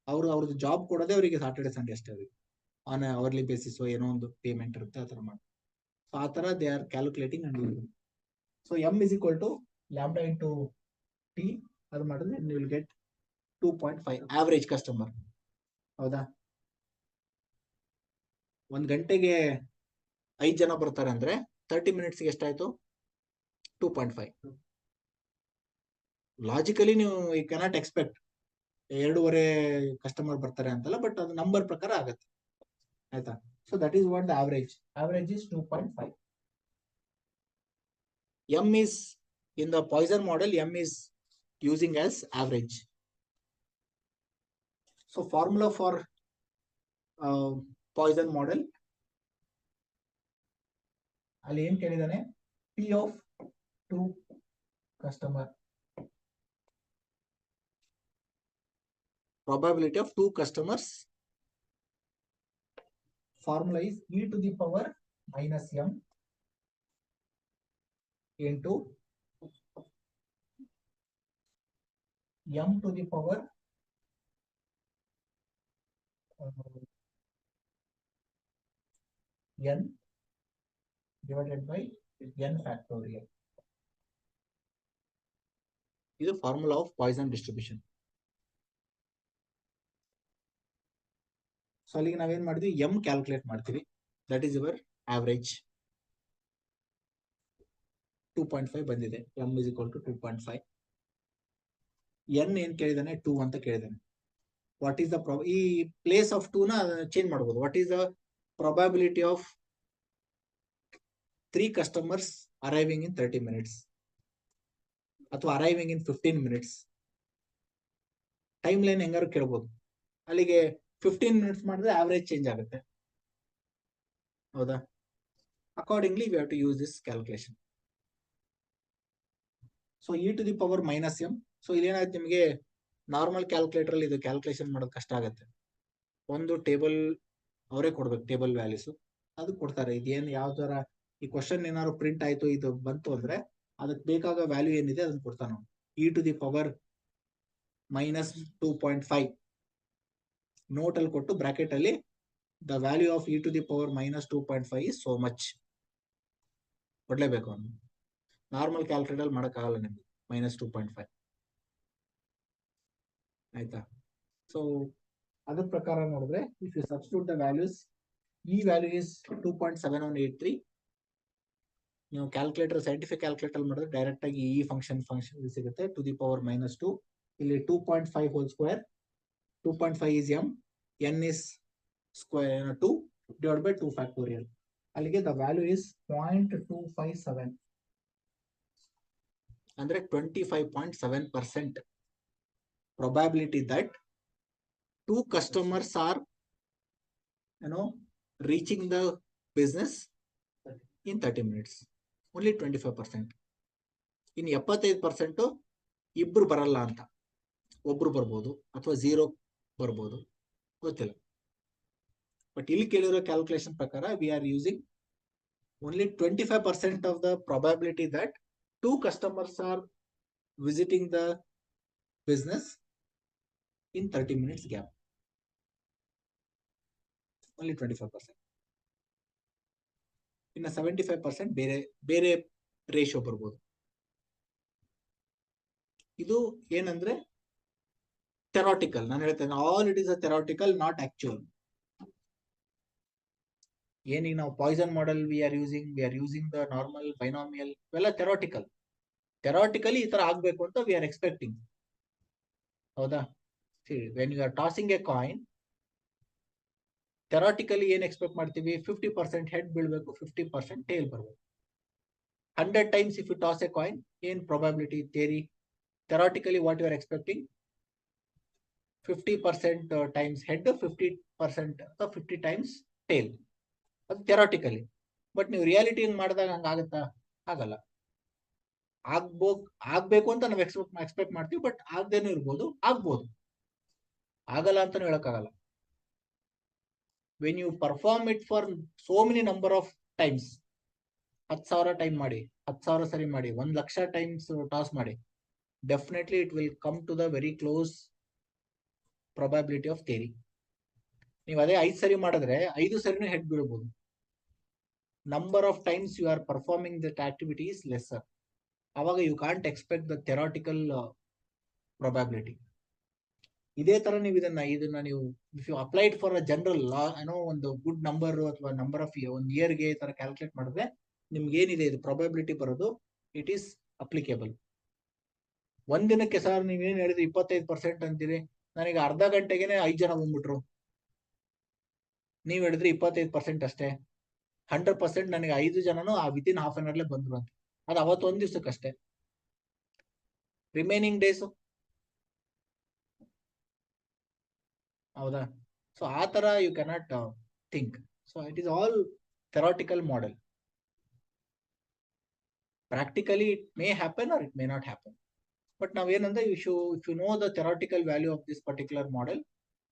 ಅವ್ರದ್ದು ಜಾಬ್ ಕೊಡೋದೇ ಅವರಿಗೆ ಸಾಟರ್ಡೆ ಸಂಡೇ ಅಷ್ಟೇ, ಅವರಿಗೆ ಆನ್ ಅವರ್ಲಿ ಬೇಸಿಸ್ ಏನೋ ಒಂದು ಪೇಮೆಂಟ್ ಇರುತ್ತೆ, ಆ ತರ ಮಾಡಿ. ಸೊ ಆ ತರ they are calculating and so m is equal to lambda into t, ಅದು ಮಾಡಿದ್ರೆ ನೀವು ವಿಲ್ ಗೆಟ್ 2.5 ಆವರೇಜ್ ಕಸ್ಟಮರ್. ಹೌದಾ? 1 ಗಂಟೆಗೆ 5 ಜನ ಬರ್ತಾರೆ ಅಂದ್ರೆ 30 ಮಿನಿಟ್ಸ್ಗೆ ಎಷ್ಟಾಯ್ತು? 2.5. ಲಾಜಿಕಲಿ ನೀವು ಯು ಕ್ಯಾನಾಟ್ ಎಕ್ಸ್ಪೆಕ್ಟ್ 2.5 ಕಸ್ಟಮರ್ ಬರ್ತಾರೆ ಅಂತಲ್ಲ, ಬಟ್ ಅದು ನಂಬರ್ ಪ್ರಕಾರ ಆಗುತ್ತೆ, ಆಯ್ತಾ? So that is what the average is 2.5. M is in the Poisson model, M is using as average. So formula for Poisson model, ಅಲ್ಲಿ ಏನ್ ಕೇಳಿದಾನೆ, P of 2 customer, probability of 2 customers. Formula is e to the power minus m into m to the power n divided by n factorial. ಇದು formula of Poisson distribution. So ಅಲ್ಲಿಗೆ ನಾವೇನ್ ಮಾಡಿದ್ವಿ, ಎಂ ಕ್ಯಾಲ್ಕುಲೇಟ್ ಮಾಡ್ತೀವಿ, ದಟ್ ಈಸ್ ಯುವರ್ ಆವರೇಜ್. 2.5 ಬಂದಿದೆ, m is equal to 2.5. N ಏನ್ ಕೇಳಿದಾನೆ, 2 ಅಂತ ಕೇಳಿದಾನೆ. ವಾಟ್ ಈಸ್ ದ ಈ ಪ್ಲೇಸ್ ಆಫ್ 2 ನ ಚೇಂಜ್ ಮಾಡಬಹುದು. What is the probability of 3 customers arriving in 30 minutes ಅಥವಾ arriving in 15 minutes? Time line ಹೆಂಗಾರು ಕೇಳ್ಬೋದು. ಅಲ್ಲಿಗೆ 15 ಮಿನಿಟ್ಸ್ ಮಾಡಿದ್ರೆ ಆವರೇಜ್ ಚೇಂಜ್ ಆಗುತ್ತೆ, ಹೌದಾ? Accordingly we have to use this calculation. So e to the power minus m. So ಇಲ್ಲೇನಾಗುತ್ತೆ, ನಿಮಗೆ ನಾರ್ಮಲ್ ಕ್ಯಾಲ್ಕುಲೇಟರ್ ಅಲ್ಲಿ ಇದು ಕ್ಯಾಲ್ಕುಲೇಷನ್ ಮಾಡೋದು ಕಷ್ಟ ಆಗುತ್ತೆ. ಒಂದು ಟೇಬಲ್ ಅವರೇ ಕೊಡ್ಬೇಕು ಟೇಬಲ್ ವ್ಯಾಲ್ಯೂಸ್, ಅದು ಕೊಡ್ತಾರೆ. ಇದೇನು ಯಾವ ತರ ಈ ಕ್ವಶನ್ ಏನಾದ್ರು ಪ್ರಿಂಟ್ ಆಯ್ತು ಇದು ಬಂತು ಅಂದ್ರೆ ಅದಕ್ಕೆ ಬೇಕಾದ ವ್ಯಾಲ್ಯೂ ಏನಿದೆ ಅದನ್ನ ಕೊಡ್ತಾನೆ. e⁻⁻² ನೋಟ್ ಅಲ್ಲಿ ಕೊಟ್ಟು ಬ್ರಾಕೆಟ್ ಅಲ್ಲಿ the value of e⁻⁻² is so much ಕೊಡ್ಲೇಬೇಕು. ಅವನು ನಾರ್ಮಲ್ ಕ್ಯಾಲ್ಕುಲೇಟರ್ ಮಾಡಕ್ಕಾಗಲ್ಲ ನಿಮ್ಗೆ -2.5 ಆಯ್ತಾ. ಸೊ ಅದ್ರ ಪ್ರಕಾರ ನೋಡಿದ್ರೆ if you substitute the values, ಈ ವ್ಯಾಲ್ಯೂ ಇಸ್ 2.7183. ನೀವು ಕ್ಯಾಲ್ಕುಲೇಟರ್ ಸೈಂಟಿಫಿಕ್ ಕ್ಯಾಲ್ಕುಲೇಟರ್ ಮಾಡಿದ್ರೆ ಡೈರೆಕ್ಟ್ ಆಗಿ ಈ ಫಂಕ್ಷನ್ ಸಿಗುತ್ತೆ (2^-2). ಇಲ್ಲಿ 2.5 whole square, 2.5 is m, n is square 2 divided by 2 factorial. ಅಲ್ಲಿಗೆ ದ ವ್ಯಾಲ್ಯೂ ಇಸ್ 0.257 ಅಂದ್ರೆ 25.7% probability that 2 customers are reaching the business in 30 minutes. Only 25%. in 75% ಇಬ್ರು ಬರಲ್ಲ ಅಂತ, ಒಬ್ರು ಬರ್ಬೋದು ಅಥವಾ 0 ಬರ್ಬೋದು, ಗೊತ್ತಿಲ್ಲ. ಬಟ್ ಇಲ್ಲಿ ಕೇಳಿರೋ ಕ್ಯಾಲ್ಕುಲೇಷನ್ ಪ್ರಕಾರ V are using only 25% of the probability that 2 customers are visiting the business in 30 minutes gap. Only 25%. ಇನ್ನು 75% ಬೇರೆ ರೇಷಿಯೋ ಬರ್ಬೋದು. ಇದು ಏನಂದ್ರೆ ಥೆರಾಟಿಕಲ್. ನಾನು ಹೇಳ್ತೇನೆ all it is a theoretical, not actual. ಏನೀಗ ನಾವು Poisson model we are using the normal binomial, ಇವೆಲ್ಲ ಥೆರಾಟಿಕಲಿ ಈ ತರ ಆಗ್ಬೇಕು ಅಂತ ವಿ ಆರ್ ಎಕ್ಸ್ಪೆಕ್ಟಿಂಗ್. ಹೌದಾ? When you are tossing a coin, theoretically ಏನ್ ಎಕ್ಸ್ಪೆಕ್ಟ್ ಮಾಡ್ತೀವಿ? 50% ಹೆಡ್ ಬೀಳ್ಬೇಕು, 50% ಟೇಲ್ ಬರ್ಬೇಕು. 100 times if you toss a coin, ಏನ್ probability theory? Theoretically what you are expecting? 50% times head, 50% 50 times tail. ಅದು ಥೆರಾಟಿಕಲಿ. ಬಟ್ ನೀವು ರಿಯಾಲಿಟಿ ಮಾಡಿದಾಗ ಹಂಗಾಗತ್ತಾ? ಆಗಲ್ಲ. ಆಗ್ಬೇಕು ಅಂತ ನಾವು ಎಕ್ಸ್ಪೆಕ್ಟ್ ಮಾಡ್ತೀವಿ, ಬಟ್ ಆಗದೇನೂ ಇರ್ಬೋದು, ಆಗ್ಬೋದು, ಆಗಲ್ಲ ಅಂತಾನು ಹೇಳಕ್ಕಾಗಲ್ಲ. When you perform it for so many number of times, 10,000 time ಮಾಡಿ, 10,000 ಸರಿ ಮಾಡಿ, 1,00,000 ಟೈಮ್ಸ್ ಟಾಸ್ ಮಾಡಿ, definitely it will come to the very close probability of theory. ನೀವು ಅದೇ 5 ಸರಿ ಮಾಡಿದ್ರೆ 5 ಸರಿನೂ ಹೆಡ್ ಬೀಳ್ಬೋದು. Number of times you are performing that activity is lesser. ಅವಾಗ you can't expect the theoretical probability. ಇದೇ ತರ ನೀವು ಇದನ್ನ ನೀವು if you applied for a general ಲಾ, ಒಂದು ಗುಡ್ ನಂಬರ್ ಅಥವಾ ನಂಬರ್ ಆಫ್ ಒಂದು ಇಯರ್ಗೆ ಈ ತರ ಕ್ಯಾಲ್ಕುಲೇಟ್ ಮಾಡಿದ್ರೆ ನಿಮ್ಗೆ ಏನಿದೆ ಇದು ಪ್ರೊಬ್ಯಾಬಿಲಿಟಿ ಬರೋದು, ಇಟ್ ಈಸ್ ಅಪ್ಲಿಕೇಬಲ್. ಒಂದಿನಕ್ಕೆ ಸರ್ ನೀವೇನ್ ಹೇಳಿದ್ರೆ 25% ಅಂತೀರಿ, ನನಗೆ ಅರ್ಧ ಗಂಟೆಗೆನೆ 5 ಜನ ಬಂದ್ಬಿಟ್ರು. ನೀವ್ ಹೇಳಿದ್ರೆ 25% ಅಷ್ಟೇ. 100% ನನಗೆ 5 ಜನನು ವಿತಿನ್ ಹಾಫ್ ಅನ್ ಅವರ್ಲೆ ಬಂದ್ರು ಅಂತ. ಅದು ಅವತ್ತು ಒಂದ್ ದಿವ್ಸಕ್ಕಷ್ಟೇ. ರಿಮೈನಿಂಗ್ ಡೇಸ್ ಹೌದಾ? ಸೊ ಆ ತರ you cannot think. So it is all theoretical model. Practically it may happen or it may not happen. But ನಾವೇನಂದ್ರೆ if you know the theoretical value of this particular model,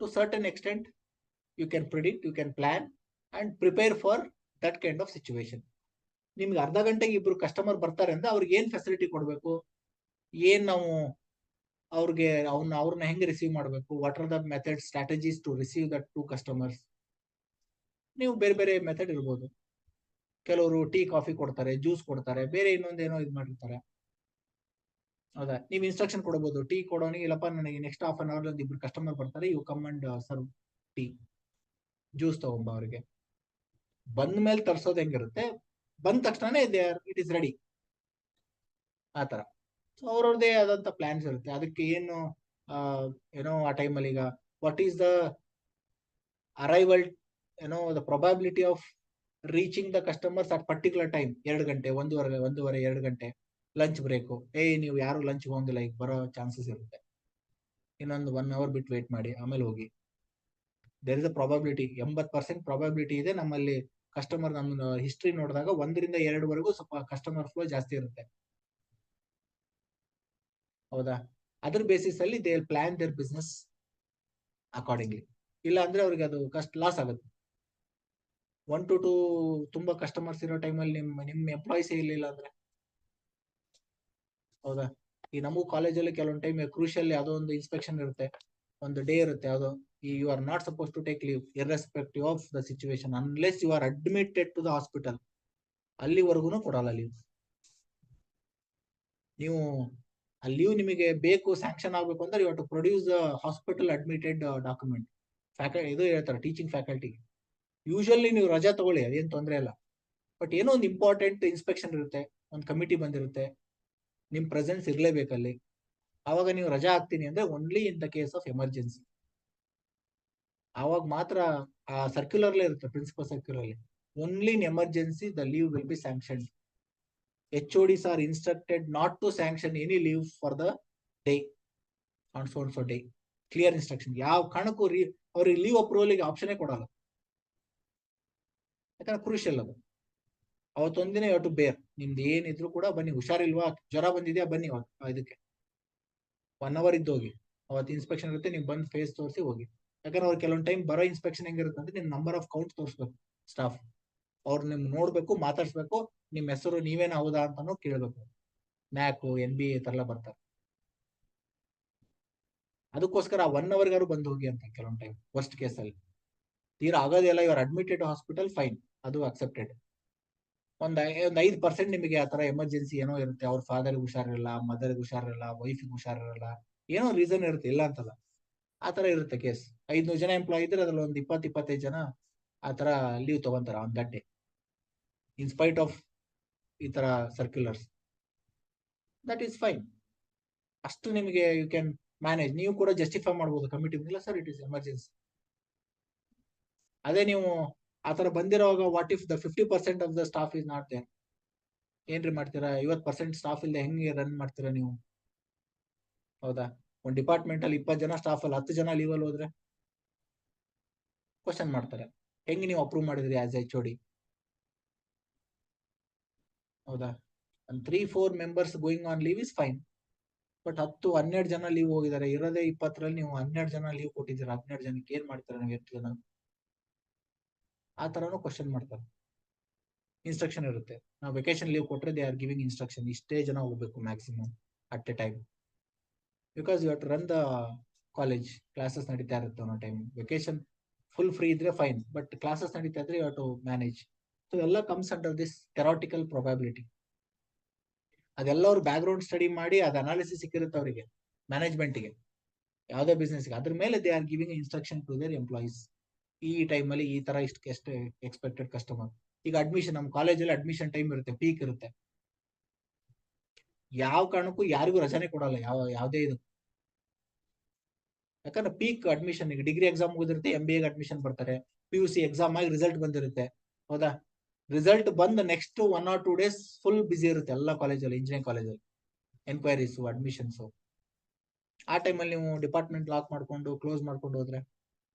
to certain extent you can predict, you can plan and prepare for that kind of situation. ನಿಮ್ಗೆ ಅರ್ಧ ಗಂಟೆಗೆ ಇಬ್ರು ಕಸ್ಟಮರ್ ಬರ್ತಾರೆ ಅಂದ್ರೆ ಅವ್ರಿಗೆ ಏನ್ ಫೆಸಿಲಿಟಿ ಕೊಡ್ಬೇಕು, ಏನ್ ನಾವು ಅವ್ರನ್ನ ಹೆಂಗೆ ರಿಸೀವ್ ಮಾಡಬೇಕು, what are the method strategies to receive that 2 customers. ನೀವು ಬೇರೆ ಬೇರೆ ಮೆಥಡ್ ಇರ್ಬೋದು. ಕೆಲವರು ಟೀ ಕಾಫಿ ಕೊಡ್ತಾರೆ, ಜ್ಯೂಸ್ ಕೊಡ್ತಾರೆ, ಬೇರೆ ಇನ್ನೊಂದೇನೋ ಇದು ಮಾಡಿರ್ತಾರೆ. ಹೌದಾ? ನೀವು ಇನ್ಸ್ಟ್ರಕ್ಷನ್ ಕೊಡಬಹುದು, ಟೀ ಕೊಡೋನಿಗೆ, ಇಲ್ಲಪ್ಪ ನನಗೆ ನೆಕ್ಸ್ಟ್ ಹಾಫ್ ಅನ್ ಅವರ್ ಒಂದು ಇಬ್ರು ಕಸ್ಟಮರ್ ಬರ್ತಾರೆ, you come and serve tea, juice ತಗೊಂಬ. ಅವ್ರಿಗೆ ಬಂದ ಮೇಲೆ ತರ್ಸೋದು ಹೆಂಗಿರುತ್ತೆ, ಬಂದ ತಕ್ಷಣ ಇಟ್ ಇಸ್ ರೆಡಿ, ಆತರ. ಸೊ ಅವ್ರವ್ರದೇ ಆದಂತ ಪ್ಲಾನ್ಸ್ ಇರುತ್ತೆ. ಅದಕ್ಕೆ ಏನೋ ಆ ಟೈಮಲ್ಲಿ ಈಗ what is the arrival, the probability of reaching the customers at particular time. 2 ಗಂಟೆ, 1:30, 2 ಗಂಟೆ ಲಂಚ್ ಬ್ರೇಕು. ನೀವು ಯಾರು ಲಂಚ್ ಹೋಗಂಗಿಲ್ಲ, ಈಗ ಬರೋ ಚಾನ್ಸಸ್ ಇರುತ್ತೆ. ಇನ್ನೊಂದು 1 hour ಬಿಟ್ಟು ವೇಟ್ ಮಾಡಿ, ಆಮೇಲೆ ಹೋಗಿ. There is a probability, 80% probability ಇದೆ ನಮ್ಮಲ್ಲಿ. ಕಸ್ಟಮರ್ ನಮ್ಮ ಹಿಸ್ಟ್ರಿ ನೋಡಿದಾಗ 1 ರಿಂದ 2 ಸ್ವಲ್ಪ ಕಸ್ಟಮರ್ ಫ್ಲೋ ಜಾಸ್ತಿ ಇರುತ್ತೆ. ಹೌದಾ? ಅದ್ರ ಬೇಸಿಸ್ ಅಲ್ಲಿ they will plan their business accordingly. ಇಲ್ಲ ಅಂದ್ರೆ ಅವ್ರಿಗೆ ಅದು ಲಾಸ್ ಆಗುತ್ತೆ. 1 to 2 ತುಂಬಾ ಕಸ್ಟಮರ್ಸ್ ಇರೋ ಟೈಮಲ್ಲಿ ನಿಮ್ ಎಂಪ್ಲಾಯೀಸ್ ಇರ್ಲಿಲ್ಲ ಅಂದ್ರೆ, ಹೌದಾ? ಈ ನಮಗೂ ಕಾಲೇಜಲ್ಲಿ ಕೆಲವೊಂದು ಟೈಮ್ ಕ್ರೂಷಿಯಲ್ ಯಾವುದೋ ಒಂದು ಇನ್ಸ್ಪೆಕ್ಷನ್ ಇರುತ್ತೆ, ಒಂದು ಡೇ ಇರುತ್ತೆ, ಯಾವುದೋ you are not suppose to take leave irrespective of the situation unless you are admitted to the hospital. ಅಲ್ಲಿವರೆಗೂ ಕೊಡಲ್ಲ ಲೀವ್. ನೀವು ಆ ಲೀವ್ ನಿಮಗೆ ಬೇಕು ಸ್ಯಾಂಕ್ಷನ್ ಆಗಬೇಕು ಅಂದ್ರೆ you to produce hospital admitted document. ಇದು ಹೇಳ್ತಾರೆ ಟೀಚಿಂಗ್ ಫ್ಯಾಕಲ್ಟಿ. ಯೂಶುವಲಿ ನೀವು ರಜಾ ತಗೊಳ್ಳಿ, ಅದೇನು ತೊಂದರೆ ಇಲ್ಲ. ಬಟ್ ಏನೋ ಒಂದು ಇಂಪಾರ್ಟೆಂಟ್ ಇನ್ಸ್ಪೆಕ್ಷನ್ ಇರುತ್ತೆ, ಒಂದು ಕಮಿಟಿ ಬಂದಿರುತ್ತೆ, ನಿಮ್ ಪ್ರೆಸೆನ್ಸ್ ಇರ್ಲೇಬೇಕಲ್ಲಿ. ಆವಾಗ ನೀವು ರಜಾ ಹಾಕ್ತೀನಿ ಅಂದ್ರೆ only in the case of emergency. ಆವಾಗ ಮಾತ್ರ ಆ ಸರ್ಕ್ಯುಲರ್ಲೇ ಇರುತ್ತೆ, ಪ್ರಿನ್ಸಿಪಲ್ ಸರ್ಕ್ಯುಲರ್ಲಿ, only in emergency the leave will be sanction. HODs are instructed not to sanction any leave for the day on so and so day. Clear instruction. ಯಾವ ಕಾರಣಕ್ಕೂ ಅವ್ರಿಗೆ ಲೀವ್ ಅಪ್ರೂವಲ್ಗೆ ಆಪ್ಷನ್ ಕೊಡಲ್ಲ, ಯಾಕಂದ್ರೆ ಕ್ರೂಷಿಯಲ್ ಅದು. ಅವತ್ತೊಂದಿನ ಇವತ್ತು ಬೇರ್ ನಿಮ್ದು ಏನಿದ್ರು ಕೂಡ ಬನ್ನಿ, ಹುಷಾರಿಲ್ವಾ, ಜ್ವರ ಬಂದಿದ್ಯಾ ಬನ್ನಿ ಇದಕ್ಕೆ 1 hour ಇದ್ದು ಹೋಗಿ. ಅವತ್ತು ಇನ್ಸ್ಪೆಕ್ಷನ್ ಇರುತ್ತೆ, ನೀವು ಬಂದು ಫೇಸ್ ತೋರಿಸಿ ಹೋಗಿ. ಯಾಕಂದ್ರೆ ಅವ್ರು ಕೆಲವೊಂದು ಟೈಮ್ ಬರೋ ಇನ್ಸ್ಪೆಕ್ಷನ್ ಹೆಂಗಿರುತ್ತೆ ಅಂದ್ರೆ ನಿಮ್ ನಂಬರ್ ಆಫ್ ಕೌಂಟ್ ತೋರಿಸ್ಬೇಕು ಸ್ಟಾಫ್. ಅವ್ರು ನಿಮ್ ನೋಡ್ಬೇಕು, ಮಾತಾಡ್ಸ್ಬೇಕು, ನಿಮ್ ಹೆಸರು ನೀವೇನ ಹೌದಾ ಅಂತಾನು ಕೇಳ್ಬೇಕು. NAC, NBA ಈ ತರ ಎಲ್ಲ ಬರ್ತಾರೆ. ಅದಕ್ಕೋಸ್ಕರ 1 hour ಗಾರು ಬಂದು ಹೋಗಿ ಅಂತ ಕೆಲವೊಂದು ಟೈಮ್ ವರ್ಸ್ಟ್ ಕೇಸಲ್ಲಿ. ತೀರಾ ಆಗೋದಿಲ್ಲ, ಇವ್ರು ಅಡ್ಮಿಟೆಡ್ ಹಾಸ್ಪಿಟಲ್, ಫೈನ್, ಅದು ಅಕ್ಸೆಪ್ಟೆಡ್. ಒಂದ್ 5% ನಿಮಗೆ ಆತರ ಎಮರ್ಜೆನ್ಸಿ ಏನೋ ಇರುತ್ತೆ, ಅವ್ರ ಫಾದರ್ಗೆ ಹುಷಾರಿರಲ್ಲ, ಮದರ್ಗೆ ಹುಷಾರಿರಲ್ಲ, ವೈಫ್ಗೆ ಹುಷಾರಿರಲ್ಲ, ಏನೋ ರೀಸನ್ ಇರುತ್ತೆ, ಇಲ್ಲ ಅಂತಲ್ಲ. ಆತರ ಇರುತ್ತೆ ಕೇಸ್. 500 ಜನ ಎಂಪ್ಲಾಯ್ ಇದ್ರೆ ಅದ್ರಲ್ಲಿ ಒಂದು 20-25 ಜನ ಆತರ ಲೀವ್ ತಗೊಂತಾರ on that day, in spite of ಈ ತರ ಸರ್ಕ್ಯುಲರ್ಸ್. That is fine. ಅಷ್ಟು ನಿಮಗೆ ಯು ಕ್ಯಾನ್ ಮ್ಯಾನೇಜ್. ನೀವು ಕೂಡ ಜಸ್ಟಿಫೈ ಮಾಡ್ಬೋದು ಕಮಿಟಿ, ಇಲ್ಲ ಸರ್ ಇಟ್ ಇಸ್ ಎಮರ್ಜೆನ್ಸಿ. ಅದೇ ನೀವು ಆತರ ಬಂದಿರೋವಾಗ what if the 50% of the staff is not there, ಏನ್ರಿ ಮಾಡ್ತೀರಾ? 50% ಸ್ಟಾಫ್ ಇಲ್ಲದೆ ಹೆಂಗೆ ರನ್ ಮಾಡ್ತೀರಾ ನೀವು? ಹೌದಾ? ಒಂದು ಡಿಪಾರ್ಟ್ಮೆಂಟ್ ಅಲ್ಲಿ 20 ಜನ ಸ್ಟಾಫ್ ಅಲ್ಲಿ 10 ಜನ ಲೀವ್ ಅಲ್ಲಿ ಹೋದ್ರೆ ಕ್ವಶನ್ ಮಾಡ್ತಾರೆ, ಹೆಂಗೆ ನೀವು ಅಪ್ರೂವ್ ಮಾಡಿದ್ರಿ ಆಸ್ HOD? ಹೌದಾ? 3-4 members going on leave is fine. But 10-12 ಜನ ಲೀವ್ ಹೋಗಿದ್ದಾರೆ, ಇರೋದೇ 20ರಲ್ಲಿ ನೀವು 12 ಜನ ಲೀವ್ ಕೊಟ್ಟಿದ್ದೀರಾ. 12 ಜನಕ್ಕೆ ಏನ್ ಮಾಡ್ತಾರೆ ನೀವು 8 ಜನ? ಆ ತರನು ಕ್ವಶನ್ ಮಾಡ್ತಾರೆ. ಇನ್ಸ್ಟ್ರಕ್ಷನ್ ಇರುತ್ತೆ, ನಾವು ವೆಕೇಶನ್ ಲೀವ್ ಕೊಟ್ರೆ ದೇ ಆರ್ ಗಿವಿಂಗ್ ಇನ್ಸ್ಟ್ರಕ್ಷನ್, ಇಷ್ಟೇ ಜನ ಹೋಗ್ಬೇಕು maximum at a time. Because you have to run the college, classes ನಡೀತಾ ಇರುತ್ತೆ ಅನ್ನೋ ಟೈಮ್. ವೆಕೇಶನ್ ಫುಲ್ ಫ್ರೀ ಇದ್ರೆ ಫೈನ್, ಬಟ್ ಕ್ಲಾಸಸ್ ನಡೀತಾ ಇದ್ರೆ you have to manage. So ಎಲ್ಲ comes under this theoretical probability. ಅದೆಲ್ಲ ಅವ್ರು ಬ್ಯಾಕ್ ಗ್ರೌಂಡ್ ಸ್ಟಡಿ ಮಾಡಿ ಅದು ಅನಾಲಿಸಿಸ್ ಸಿಕ್ಕಿರುತ್ತೆ ಅವರಿಗೆ, ಮ್ಯಾನೇಜ್ಮೆಂಟ್ಗೆ, ಯಾವುದೇ ಬಿಸ್ನೆಸ್ಗೆ. ಅದ್ರ ಮೇಲೆ they are giving instruction to their employees. ಈ ಟೈಮಲ್ಲಿ ಈ ತರ ಎಷ್ಟು ಎಕ್ಸ್ಪೆಕ್ಟೆಡ್ ಕಸ್ಟಮರ್. ಈಗ ಅಡ್ಮಿಷನ್, ನಮ್ಮ ಕಾಲೇಜಲ್ಲಿ ಅಡ್ಮಿಷನ್ ಟೈಮ್ ಇರುತ್ತೆ, ಪೀಕ್ ಇರುತ್ತೆ. ಯಾವ ಕಾರಣಕ್ಕೂ ಯಾರಿಗೂ ರಜಾನೆ ಕೊಡಲ್ಲ, ಯಾವುದೇ ಇದು. ಯಾಕಂದ್ರೆ ಪೀಕ್ ಅಡ್ಮಿಷನ್, ಈಗ ಡಿಗ್ರಿ ಎಕ್ಸಾಮ್ ಮುಗಿದಿರುತ್ತೆ, MBA ಅಡ್ಮಿಷನ್ ಬರ್ತಾರೆ, PUC ಎಕ್ಸಾಮ್ ಆಗಿ ರಿಸಲ್ಟ್ ಬಂದಿರುತ್ತೆ, ಹೌದಾ? ರಿಸಲ್ಟ್ ಬಂದ ನೆಕ್ಸ್ಟ್ 1 or 2 days ಫುಲ್ ಬಿಸಿ ಇರುತ್ತೆ ಎಲ್ಲ ಕಾಲೇಜಲ್ಲಿ, ಇಂಜಿನಿಯರಿಂಗ್ ಕಾಲೇಜಲ್ಲಿ ಎನ್ಕ್ವೈರೀಸ್, ಅಡ್ಮಿಷನ್ಸ್. ಆ ಟೈಮಲ್ಲಿ ನೀವು ಡಿಪಾರ್ಟ್ಮೆಂಟ್ ಲಾಕ್ ಮಾಡ್ಕೊಂಡು ಕ್ಲೋಸ್ ಮಾಡ್ಕೊಂಡು ಹೋದ್ರೆ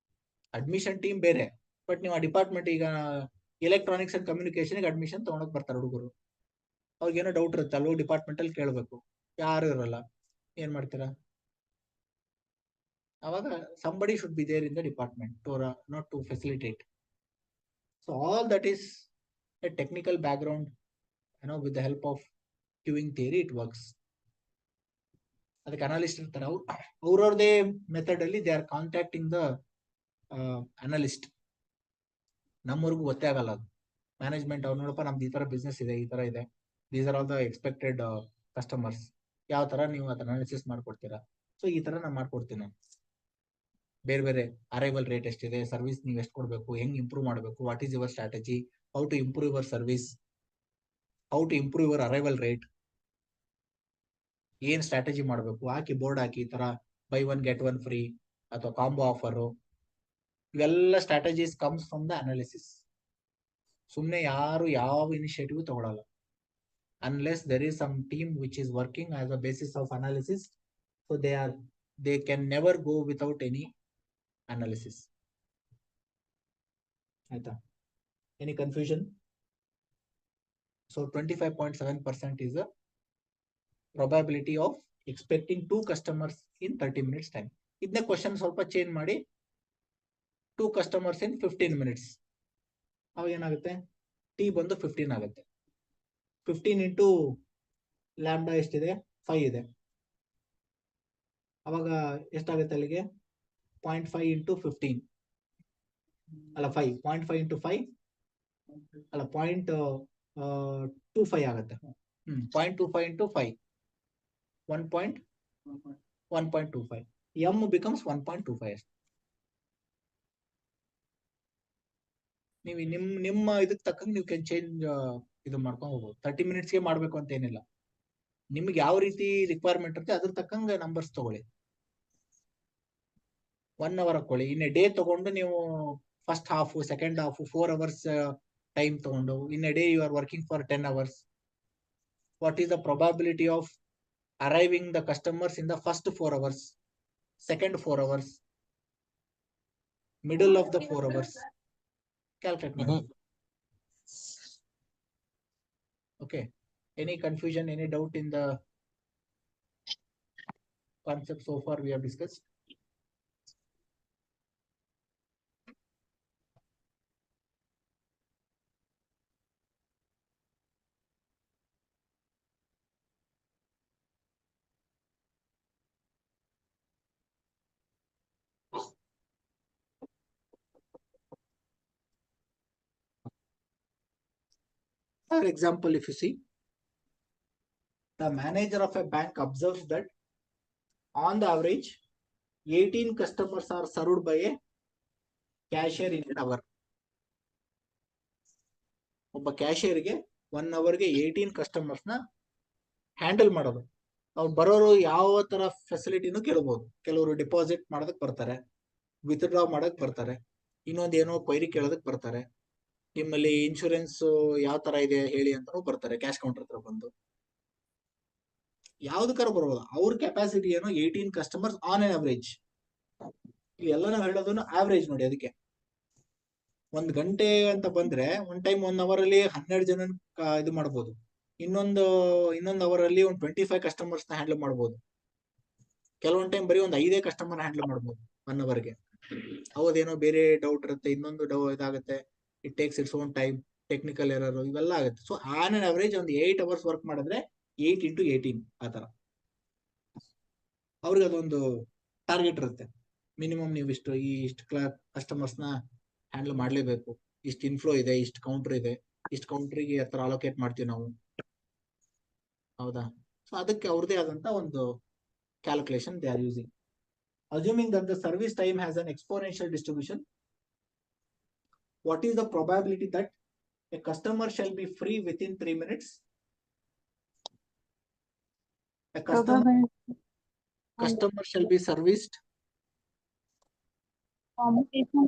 ಅಡ್ಮಿಷನ್ ಟೀಮ್ ಬೇರೆ, ಬಟ್ ನೀವು ಆ ಡಿಪಾರ್ಟ್ಮೆಂಟ್, ಈಗ ಎಲೆಕ್ಟ್ರಾನಿಕ್ಸ್ ಅಂಡ್ ಕಮ್ಯುನಿಕೇಶನ್ ಅಡ್ಮಿಷನ್ ತಗೊಂಡೋಗ್ ಬರ್ತಾರೆ ಹುಡುಗರು, ಅವ್ರಿಗೇನೋ ಡೌಟ್ ಇರುತ್ತೆ, ಅಲ್ಲೋ ಡಿಪಾರ್ಟ್ಮೆಂಟ್ ಅಲ್ಲಿ ಕೇಳಬೇಕು, ಯಾರು ಇರಲ್ಲ, ಏನ್ ಮಾಡ್ತೀರಾ? ಅವಾಗ somebody should be there in the department to not to facilitate. So all that is a technical background, with the help of queuing theory it works. ಅದಕ್ಕೆ ಅನಾಲಿಸ್ಟ್ ಇರ್ತಾರೆ, ಅವ್ರವ್ರದೇ ಮೆಥಡ್ ಅಲ್ಲಿ they are contacting the analyst. ನಮ್ಮವ್ರಿಗೂ ಗೊತ್ತೇ ಆಗಲ್ಲ ಅದು. ಮ್ಯಾನೇಜ್ಮೆಂಟ್ ಅವ್ರು ನೋಡಪ್ಪ ನಮ್ದು ಈ ತರ ಬಿಸ್ನೆಸ್ ಇದೆ, ಈ ತರ ಇದೆ, these are all the expected customers, ಯಾವ ತರ ನೀವು ಅದನ್ನ ಅನಾಲಿಸಿಸ್ ಮಾಡ್ಕೊಡ್ತೀರಾ? ಸೊ ಈ ತರ ನಾನು ಮಾಡ್ಕೊಡ್ತೀನಿ. ಬೇರೆ ಬೇರೆ ಅರೈವಲ್ ರೇಟ್ ಎಷ್ಟಿದೆ, ಸರ್ವಿಸ್ ನೀವು ಎಷ್ಟು ಕೊಡಬೇಕು, ಹೆಂಗ್ ಇಂಪ್ರೂವ್ ಮಾಡಬೇಕು, what is your strategy, how to improve your service, how to improve your arrival rate, ಏನ್ ಸ್ಟ್ರಾಟಜಿ ಮಾಡಬೇಕು ಹಾಕಿ, ಬೋರ್ಡ್ ಹಾಕಿ, ಈ ತರ ಬೈ 1 get 1 ಫ್ರೀ ಅಥವಾ ಕಾಂಬೋ ಆಫರ್, ಇವೆಲ್ಲ strategies comes from the analysis. ಸುಮ್ನೆ ಯಾರು ಯಾವ ಇನಿಷಿಯೇಟಿವ್ ತಗೊಳಲ್ಲ unless there is some team which is working as a basis of analysis. So they can never go without any analysis. Aita? Any confusion? So 25.7% is the probability of expecting 2 customers in 30 minutes time. ಇದನ್ನ ಕ್ವಶನ್ ಸ್ವಲ್ಪ ಚೇಂಜ್ ಮಾಡಿ 2 customers in 15 minutes. ಅವಾಗ ಏನಾಗುತ್ತೆ, ಟಿ ಬಂದು 15 ಆಗುತ್ತೆ. 15 ಇಂಟು ಲ್ಯಾಂಬ್ಡಾ ಎಷ್ಟಿದೆ, 5 ಇದೆ. ಅವಾಗ ಎಷ್ಟಾಗುತ್ತೆ ಅಲ್ಲಿಗೆ, 0.5 ಇಂಟು 15 ಅಲ್ಲ 5, 0.5 ಇಂಟು 5 ಅಲ್ಲ 0.25 ಆಗುತ್ತೆ. 0.25 ಇಂಟು 5 1.25. m becomes 1.25 ಅಷ್ಟೇ. ನೀವು ನಿಮ್ಮ ಇದಕ್ಕೆ ತಕ್ಕಂಗೆ ನೀವು ಕ್ಯಾನ್ ಚೇಂಜ್ ಇದು ಮಾಡ್ಕೊಂಡು ಹೋಗ್ಬೋದು. 30 ಮಿನಿಟ್ಸ್ಗೆ ಮಾಡ್ಬೇಕು ಅಂತ ಏನಿಲ್ಲ, ನಿಮ್ಗೆ ಯಾವ ರೀತಿ ರಿಕ್ವೈರ್ಮೆಂಟ್ ಇರುತ್ತೆ ಅದ್ರ ತಕ್ಕಂಗೆ ನಂಬರ್ಸ್ ತಗೊಳ್ಳಿ. 1 ಅವರ್ ಹಾಕೊಳ್ಳಿ. ಇನ್ ಡೇ ತಗೊಂಡು ನೀವು first half, second half, 4 hours time ತಗೊಂಡು in day you are working for 10 hours. What is the probability of arriving the customers in the first 4 hours, second 4 hours, middle of the 4 hours? Calculate ಮಾಡಿ. Okay, any confusion, any doubt in the concept so far we have discussed? For example, if you see, the manager of a bank observes that on the average 18 customers are served by a cashier in an hour. ಒಬ್ಬ ಕ್ಯಾಶಿಯರ್ಗೆ 1 ಅವರ್ಗೆ 18 ಕಸ್ಟಮರ್ಸ್ ನ ಹ್ಯಾಂಡಲ್ ಮಾಡೋದು. ಅವ್ರು ಬರೋರು ಯಾವ ತರ ಫೆಸಿಲಿಟಿನೂ ಕೇಳಬಹುದು. ಕೆಲವರು ಡಿಪಾಸಿಟ್ ಮಾಡೋದಕ್ ಬರ್ತಾರೆ, ವಿತ್ಡ್ರಾ ಮಾಡಕ್ ಬರ್ತಾರೆ, ಇನ್ನೊಂದು ಏನೋ ಕ್ವೈರಿ ಕೇಳೋದಕ್ ಬರ್ತಾರೆ, ನಿಮ್ಮಲ್ಲಿ ಇನ್ಶೂರೆನ್ಸ್ ಯಾವ ತರ ಇದೆ ಹೇಳಿ ಅಂತಾನು ಬರ್ತಾರೆ. ಕ್ಯಾಶ್ ಕೌಂಟರ್ ಹತ್ರ ಬಂದು ಯಾವ್ದಕ್ಕಾರ ಬರ್ಬೋದು. ಅವ್ರ ಕೆಪಾಸಿಟಿ ಏನೋ 18 ಕಸ್ಟಮರ್ಸ್ ಆನ್ ಎನ್ ಅವರೇಜ್. ಎಲ್ಲ ನಾವು ಹೇಳೋದನ್ನು ಆವರೇಜ್ ನೋಡಿ. ಅದಕ್ಕೆ 1 ಗಂಟೆ ಅಂತ ಬಂದ್ರೆ ಒನ್ ಟೈಮ್ 1 ಅವರ್ ಅಲ್ಲಿ 12 ಜನ ಇದು ಮಾಡಬಹುದು. ಇನ್ನೊಂದು ಅವರ್ ಅಲ್ಲಿ ಒಂದು 25 ಕಸ್ಟಮರ್ಸ್ ನ ಹ್ಯಾಂಡಲ್ ಮಾಡಬಹುದು. ಕೆಲವೊಂದ್ ಟೈಮ್ ಬರೀ ಒಂದು 5 ಕಸ್ಟಮರ್ ಹ್ಯಾಂಡಲ್ ಮಾಡಬಹುದು 1 ಅವರ್ಗೆ. ಹೌದೇನೋ ಬೇರೆ ಡೌಟ್ ಇರುತ್ತೆ, ಇನ್ನೊಂದು ಇದಾಗುತ್ತೆ, it takes its own time, technical error ಇವೆಲ್ಲ ಆಗುತ್ತೆ. ಸೊ ಆನ್ ಅನ್ ಅವರೇಜ್ ಒಂದು 8 ಅವರ್ಸ್ ವರ್ಕ್ ಮಾಡಿದ್ರೆ 8 ಇಂಟು 18 ಆ ತರ ಅವ್ರಿಗೆ ಅದೊಂದು ಟಾರ್ಗೆಟ್ ಇರುತ್ತೆ. ಮಿನಿಮಮ್ ನೀವು ಇಷ್ಟು ಕಸ್ಟಮರ್ಸ್ ನ ಹ್ಯಾಂಡಲ್ ಮಾಡ್ಲೇಬೇಕು, ಇಷ್ಟು ಇನ್ಫ್ಲೋ ಇದೆ, ಇಷ್ಟು ಕೌಂಟರ್ ಇದೆ, ಇಷ್ಟು ಕೌಂಟ್ರಿಗೆ ಹತ್ರ ಅಲೋಕೇಟ್ ಮಾಡ್ತೀವಿ ನಾವು, ಹೌದಾ? ಸೊ ಅದಕ್ಕೆ ಅವ್ರದೇ ಆದಂತ ಒಂದು calculation they are using. Assuming that the service time has an exponential distribution, what is the probability that a customer shall be free within 3 minutes? A customer shall be serviced. Combination.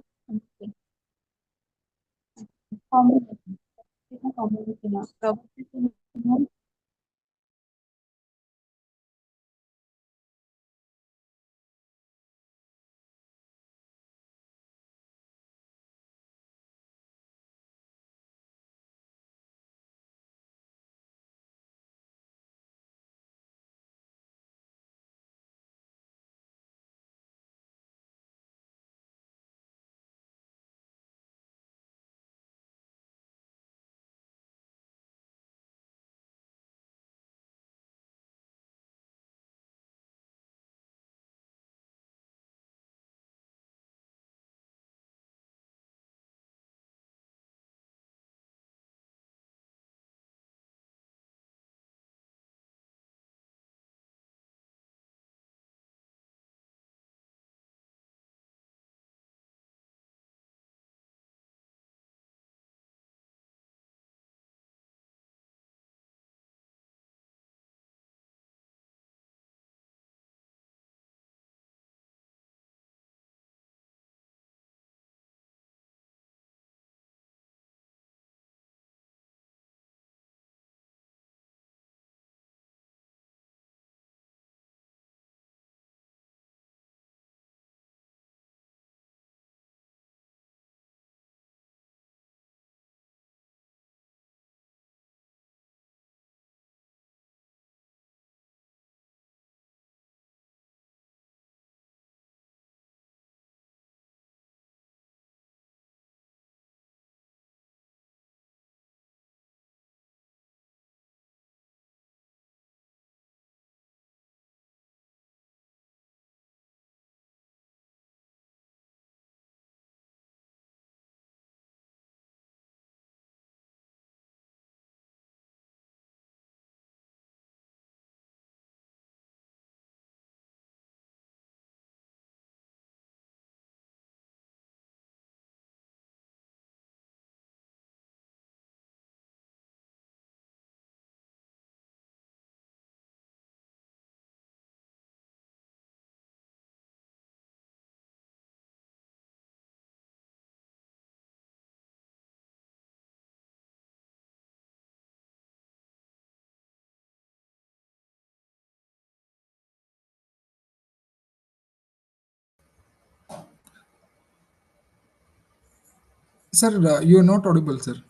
Sir, you are not audible, sir.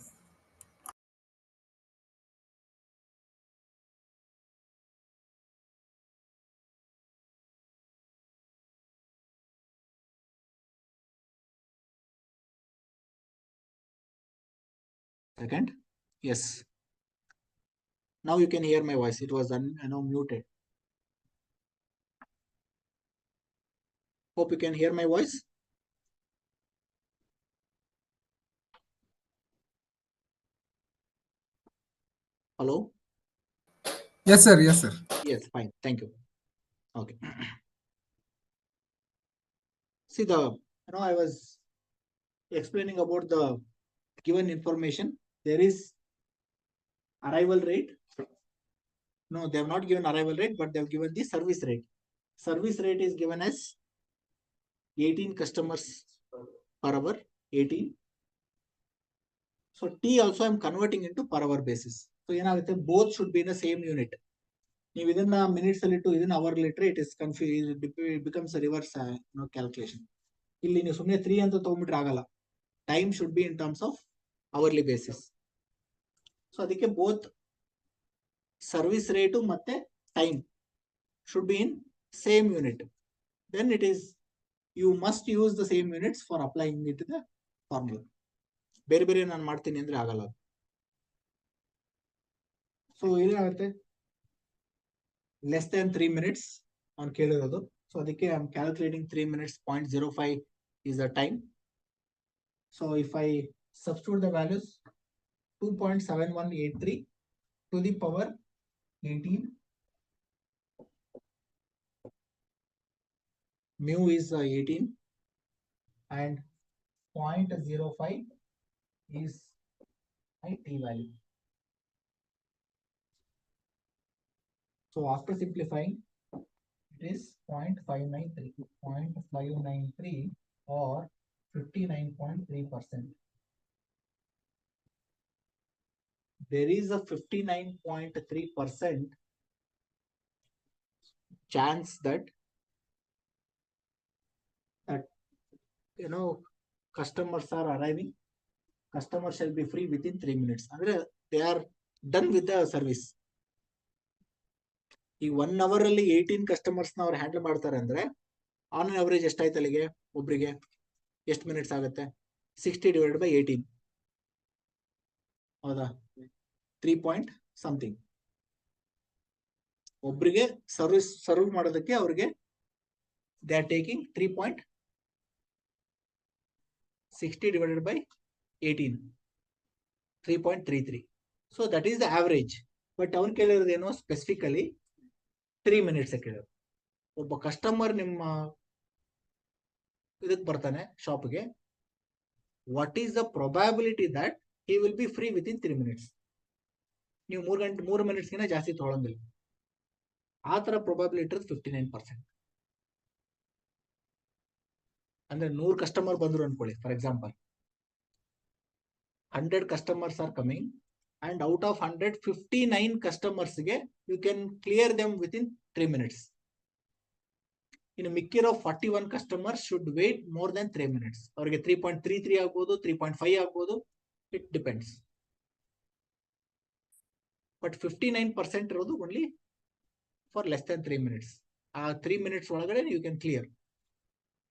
Second. Yes. Now you can hear my voice. It was muted. Hope you can hear my voice. Hello? Yes, sir. Yes, sir. Yes, fine. Thank you. Okay. See I was explaining about the given information. There is arrival rate. No, they have not given arrival rate, but they have given the service rate. Service rate is given as 18 customers per hour, 18. So T also I am converting into per hour basis. So both should be in the same unit. Within the minutes within hour liter, it is confused. It becomes a reverse calculation. ಇಲ್ಲಿ ನೀವು ಸುಮ್ಮನೆ 3 ಅಂತ ತಗೊಂಡ್ಬಿಟ್ರೆ ಆಗಲ್ಲ. Time should be in terms of hourly basis. So ಅದಕ್ಕೆ both service rate ಮತ್ತೆ time should be in same unit. Then it is you must use the same units for applying it to the formula. ಬೇರೆ ಬೇರೆ ನಾನು ಮಾಡ್ತೀನಿ ಅಂದ್ರೆ ಆಗಲ್ಲ. ಸೊ ಏನಾಗುತ್ತೆ less than 3 minutes on ಕೇಳಿರೋದು. So ಅದಕ್ಕೆ I am calculating 3 minutes 0.05 is the time. So if I substitute the values 2.7183 to the power 18, mu is 18 and 0.05 is my T value. So after simplifying, it is 0.593 or 59.3%. There is a 59.3% chance that customers are arriving. Customers shall be free within 3 minutes. They are done with the service. ಈ 1 hour ಅಲ್ಲಿ 18 customers ನ ಅವ್ರು ಹ್ಯಾಂಡಲ್ ಮಾಡ್ತಾರೆ ಅಂದ್ರೆ ಆನ್ ಅನ್ ಅವರೇಜ್ ಎಷ್ಟಾಯ್ತು ಅಲ್ಲಿಗೆ ಒಬ್ರಿಗೆ ಎಷ್ಟು ಮಿನಿಟ್ಸ್ ಆಗುತ್ತೆ 60 divided by 18 ಹೌದಾ 3 point something ಒಬ್ರಿಗೆ ಸರ್ವ್ ಮಾಡೋದಕ್ಕೆ ಅವ್ರಿಗೆ they are taking 3.60 divided by 18 3.33. So that is the average. But ಅವನು ಕೇಳಿರೋದೇನೋ ಸ್ಪೆಸಿಫಿಕಲಿ 3 minutes ಕೇಳಿದ್ರು. ಒಬ್ಬ ಕಸ್ಟಮರ್ ನಿಮ್ಮ ಇದಕ್ಕೆ ಬರ್ತಾನೆ ಶಾಪ್ಗೆ, what is the probability that he will be free with in 3 minutes? ನೀವು 3 minutes ಜಾಸ್ತಿ ತೊಗೊಳಂಗಿಲ್ಲ. ಆ ತರ ಪ್ರೊಬ್ಯಾಬಿಲಿಟಿ 59%. ಅಂದ್ರೆ 100 ಕಸ್ಟಮರ್ ಬಂದ್ರು ಅನ್ಕೊಳ್ಳಿ, for example 100 customers are coming and out of 100 59 customers ಗೆ you can clear them within 3 minutes. ಇನ್ನು ಮಿಕ್ಕಿರೋ 41 customers should wait more than 3 minutes. ಅವರಿಗೆ 3.33 ಆಗ್ಬೋದು, 3.5 ಆಗ್ಬೋದು, ಇಟ್ ಡಿಪೆಂಡ್ಸ್. ಬಟ್ 59% ಇರೋದು only for less than 3 minutes. ಆ 3 minutes ಒಳಗಡೆ ಯು ಕ್ಯಾನ್ ಕ್ಲಿಯರ್.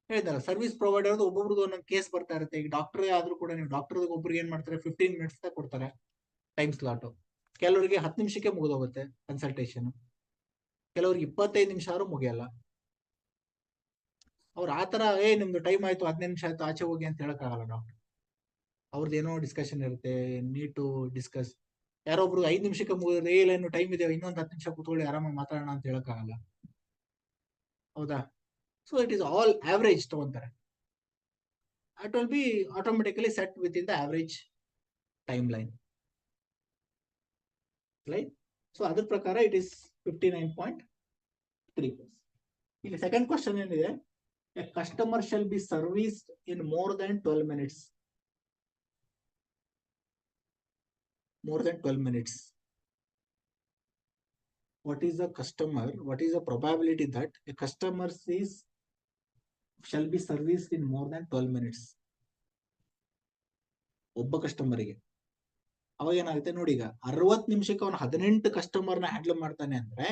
ಹೇಳಿದಲ್ಲ, ಸರ್ವಿಸ್ ಪ್ರೊವೈಡರ್ ಒಬ್ಬೊಬ್ರದ್ದು ಒಂದೊಂದು ಕೇಸ್ ಬರ್ತಾ ಇರುತ್ತೆ. ಈಗ ಡಾಕ್ಟರ್ ಆದ್ರೂ ಕೂಡ ನೀವು ಡಾಕ್ಟರ್ ಒಬ್ರಿಗೆ ಏನ್ ಮಾಡ್ತಾರೆ 15 minutes ಕೊಡ್ತಾರೆ ಟೈಮ್ ಸ್ಲಾಟ್. ಕೆಲವರಿಗೆ 10 ನಿಮಿಷಕ್ಕೆ ಮುಗಿದೋಗುತ್ತೆ ಕನ್ಸಲ್ಟೇಷನ್, ಕೆಲವ್ರಿಗೆ 25 ನಿಮಿಷ ಆದ್ರೂ ಮುಗಿಯಲ್ಲ. ಅವ್ರು ಆತರ ನಿಮ್ದು ಟೈಮ್ ಆಯ್ತು 15 ನಿಮಿಷ ಆಯ್ತು ಆಚೆ ಹೋಗಿ ಅಂತ ಹೇಳಕ್ಕಾಗಲ್ಲ ಡಾಕ್ಟರ್. ಅವ್ರದ್ದು ಏನೋ ಡಿಸ್ಕಷನ್ ಇರುತ್ತೆ, ನೀಡ್ ಟು ಡಿಸ್ಕಸ್. ಯಾರೊಬ್ರು 5 ನಿಮಿಷಕ್ಕೆ ಮುಗಿದ್ರೆ ಏನು ಟೈಮ್ ಇದೆ, ಇನ್ನೊಂದು 10 ನಿಮಿಷ ಕೂತ್ಕೊಳ್ಳಿ ಆರಾಮಾಗಿ ಮಾತಾಡೋಣ ಅಂತ ಹೇಳಕ್ಕಾಗಲ್ಲ, ಹೌದಾ? So it is all average ತಗೊಂತಾರೆ. It will be automatically set within the average timeline, right? So ಅದರ ಪ್ರಕಾರ it is 59.3%. ಈಗ ಸೆಕೆಂಡ್ ಕ್ವಶನ್ ಏನಿದೆ, a customer shall be serviced in more than 12 minutes. More than 12 minutes. What is the customer? What is the probability that a customer shall be serviced in more than 12 minutes? ಒಬ್ಬ ಕಸ್ಟಮರಿಗೆ. ಅವಾಗ ಏನಾಗುತ್ತೆ ನೋಡಿ, ಈಗ 60 ನಿಮಿಷಕ್ಕೆ ಅವನು 18 ಕಸ್ಟಮರ್ನ ಹ್ಯಾಂಡಲ್ ಮಾಡ್ತಾನೆ ಅಂದ್ರೆ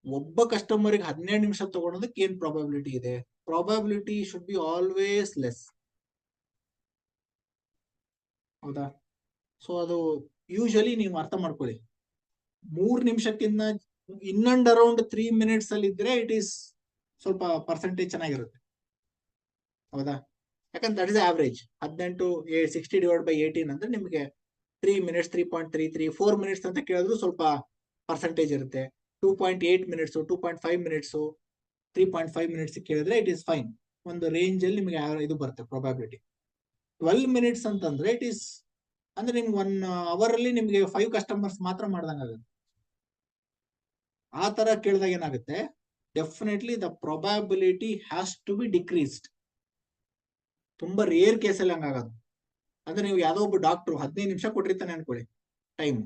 ಒಬ್ಬ ಕಸ್ಟಮರ್ಗೆ 17 ನಿಮಿಷ ತಗೊಳೋದಕ್ಕೆ ಏನ್ ಪ್ರಾಬಬಿಲಿಟಿ ಇದೆ? Probability should be always less. ಹೌದಾ? ಸೊ ಅದು ಯೂಶಲಿ ನೀವು ಅರ್ಥ ಮಾಡ್ಕೊಳ್ಳಿ, 3 ನಿಮಿಷಕ್ಕಿಂತ ಇನ್ ಅಂಡ್ ಅರೌಂಡ್ 3 ಮಿನಿಟ್ಸ್ ಅಲ್ಲಿ ಇದ್ರೆ ಇಟ್ ಈಸ್ ಸ್ವಲ್ಪ ಪರ್ಸೆಂಟೇಜ್ ಚೆನ್ನಾಗಿರುತ್ತೆ. ಹೌದಾ? ಯಾಕಂದ್ರೆ that is average. 18 60 divide by 18 ಅಂದ್ರೆ ನಿಮಗೆ 3 ಮಿನಿಟ್ಸ್, 3.33, 4 ಮಿನಿಟ್ಸ್ ಅಂತ ಕೇಳಿದ್ರು ಸ್ವಲ್ಪ ಪರ್ಸೆಂಟೇಜ್ ಇರುತ್ತೆ. 2.8 ಮಿನಿಟ್ಸ್, 2.5 ಮಿನಿಟ್ಸ್, 3.5 ಮಿನಿಟ್ಸ್ ಕೇಳಿದ್ರೆ ಇಟ್ ಈಸ್ ಫೈನ್. ಒಂದು ರೇಂಜ್ ಅಲ್ಲಿ ನಿಮಗೆ ಇದು ಬರುತ್ತೆ ಪ್ರಾಬಬಿಲಿಟಿ. 12 ಮಿನಿಟ್ಸ್ ಅಂತಂದ್ರೆ ಇಟ್ ಈಸ್ ಅಂದ್ರೆ ನಿಮ್ಗೆ 1 ಅವರ್ ಅಲ್ಲಿ ನಿಮ್ಗೆ 5 ಕಸ್ಟಮರ್ಸ್ ಮಾತ್ರ ಮಾಡ್ದಂಗಾಗುತ್ತೆ. ಆ ತರ ಕೇಳಿದಾಗ ಏನಾಗುತ್ತೆ, definitely the probability has to be decreased. ತುಂಬಾ ರೇರ್ ಕೇಸಲ್ಲಿ ಹಂಗಾಗೋದು. ಅಂದ್ರೆ ನೀವು ಯಾವ್ದೋ ಒಬ್ಬ ಡಾಕ್ಟ್ರು 15 ನಿಮಿಷ ಕೊಟ್ಟಿರ್ತಾನೆ ಅನ್ಕೊಳ್ಳಿ ಟೈಮ್,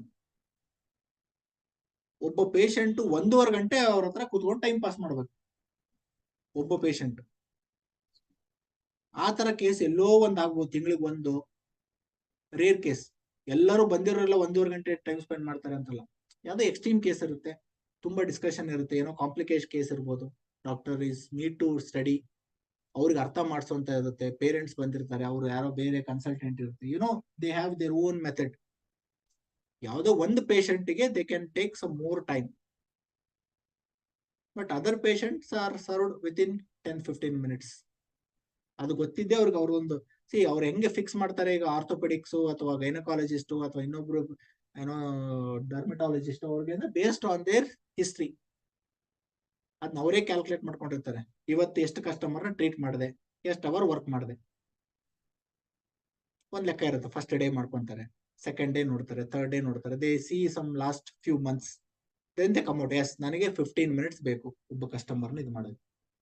ಒಬ್ಬ ಪೇಷಂಟ್ 1.5 ಗಂಟೆ ಅವ್ರ ಹತ್ರ ಕೂತ್ಕೊಂಡು ಟೈಮ್ ಪಾಸ್ ಮಾಡ್ಬೇಕು ಒಬ್ಬ ಪೇಷಂಟ್. ಆ ತರ ಕೇಸ್ ಎಲ್ಲೋ ಒಂದ್ ಆಗ್ಬೋದು, ತಿಂಗಳಿಗೆ ಒಂದು, ರೇರ್ ಕೇಸ್. ಎಲ್ಲರೂ ಬಂದಿರೋರೆಲ್ಲ 1.5 ಗಂಟೆ ಟೈಮ್ ಸ್ಪೆಂಡ್ ಮಾಡ್ತಾರೆ ಅಂತಲ್ಲ, ಯಾವ್ದೋ ಎಕ್ಸ್ಟ್ರೀಮ್ ಕೇಸ್ ಇರುತ್ತೆ, ತುಂಬಾ ಡಿಸ್ಕಷನ್ ಇರುತ್ತೆ, ಏನೋ ಕಾಂಪ್ಲಿಕೇಶನ್ ಕೇಸ್ ಇರ್ಬೋದು. Doctor is need to study, ಅವ್ರಿಗೆ ಅರ್ಥ ಮಾಡಿಸೋಂತ ಇರುತ್ತೆ. ಪೇರೆಂಟ್ಸ್ ಬಂದಿರ್ತಾರೆ, ಅವ್ರು ಯಾರೋ ಬೇರೆ ಕನ್ಸಲ್ಟೆಂಟ್ ಇರುತ್ತೆ, they have their own method. ಯಾವುದೋ ಒಂದು ಪೇಷಂಟ್ಗೆ they can take some more time, but other patients are served with in 10-15 minutes. ಅದು ಗೊತ್ತಿದ್ದೆ ಅವ್ರಿಗೆ. ಅವ್ರೊಂದು ಅವ್ರು ಹೆಂಗೆ ಫಿಕ್ಸ್ ಮಾಡ್ತಾರೆ, ಈಗ ಆರ್ಥೋಪೆಡಿಕ್ಸ್ ಅಥವಾ ಗೈನಕಾಲಜಿಸ್ಟ್ ಅಥವಾ ಇನ್ನೊಬ್ರು ಏನೋ ಡರ್ಮಟಾಲಜಿಸ್ಟ್, ಅವ್ರಿಗೆ ಬೇಸ್ಡ್ ಆನ್ ದೇರ್ ಹಿಸ್ಟ್ರಿ ಅದನ್ನ ಅವರೇ ಕ್ಯಾಲ್ಕುಲೇಟ್ ಮಾಡ್ಕೊಂಡಿರ್ತಾರೆ. ಇವತ್ತು ಎಷ್ಟು ಕಸ್ಟಮರ್ನ ಟ್ರೀಟ್ ಮಾಡಿದೆ, ಎಷ್ಟು ಅವರ್ ವರ್ಕ್ ಮಾಡಿದೆ, ಒಂದ್ ಲೆಕ್ಕ ಇರುತ್ತೆ. ಫಸ್ಟ್ ಡೇ ಮಾಡ್ಕೊಂತಾರೆ, ಸೆಕೆಂಡ್ ಡೇ ನೋಡ್ತಾರೆ, ಥರ್ಡ್ ಡೇ ನೋಡ್ತಾರೆ, they see some last few months, then they come out, yes ನನಗೆ 15 ಮಿನಿಟ್ಸ್ ಬೇಕು ಒಬ್ಬ ಕಸ್ಟಮರ್ನ ಇದು ಮಾಡೋದು.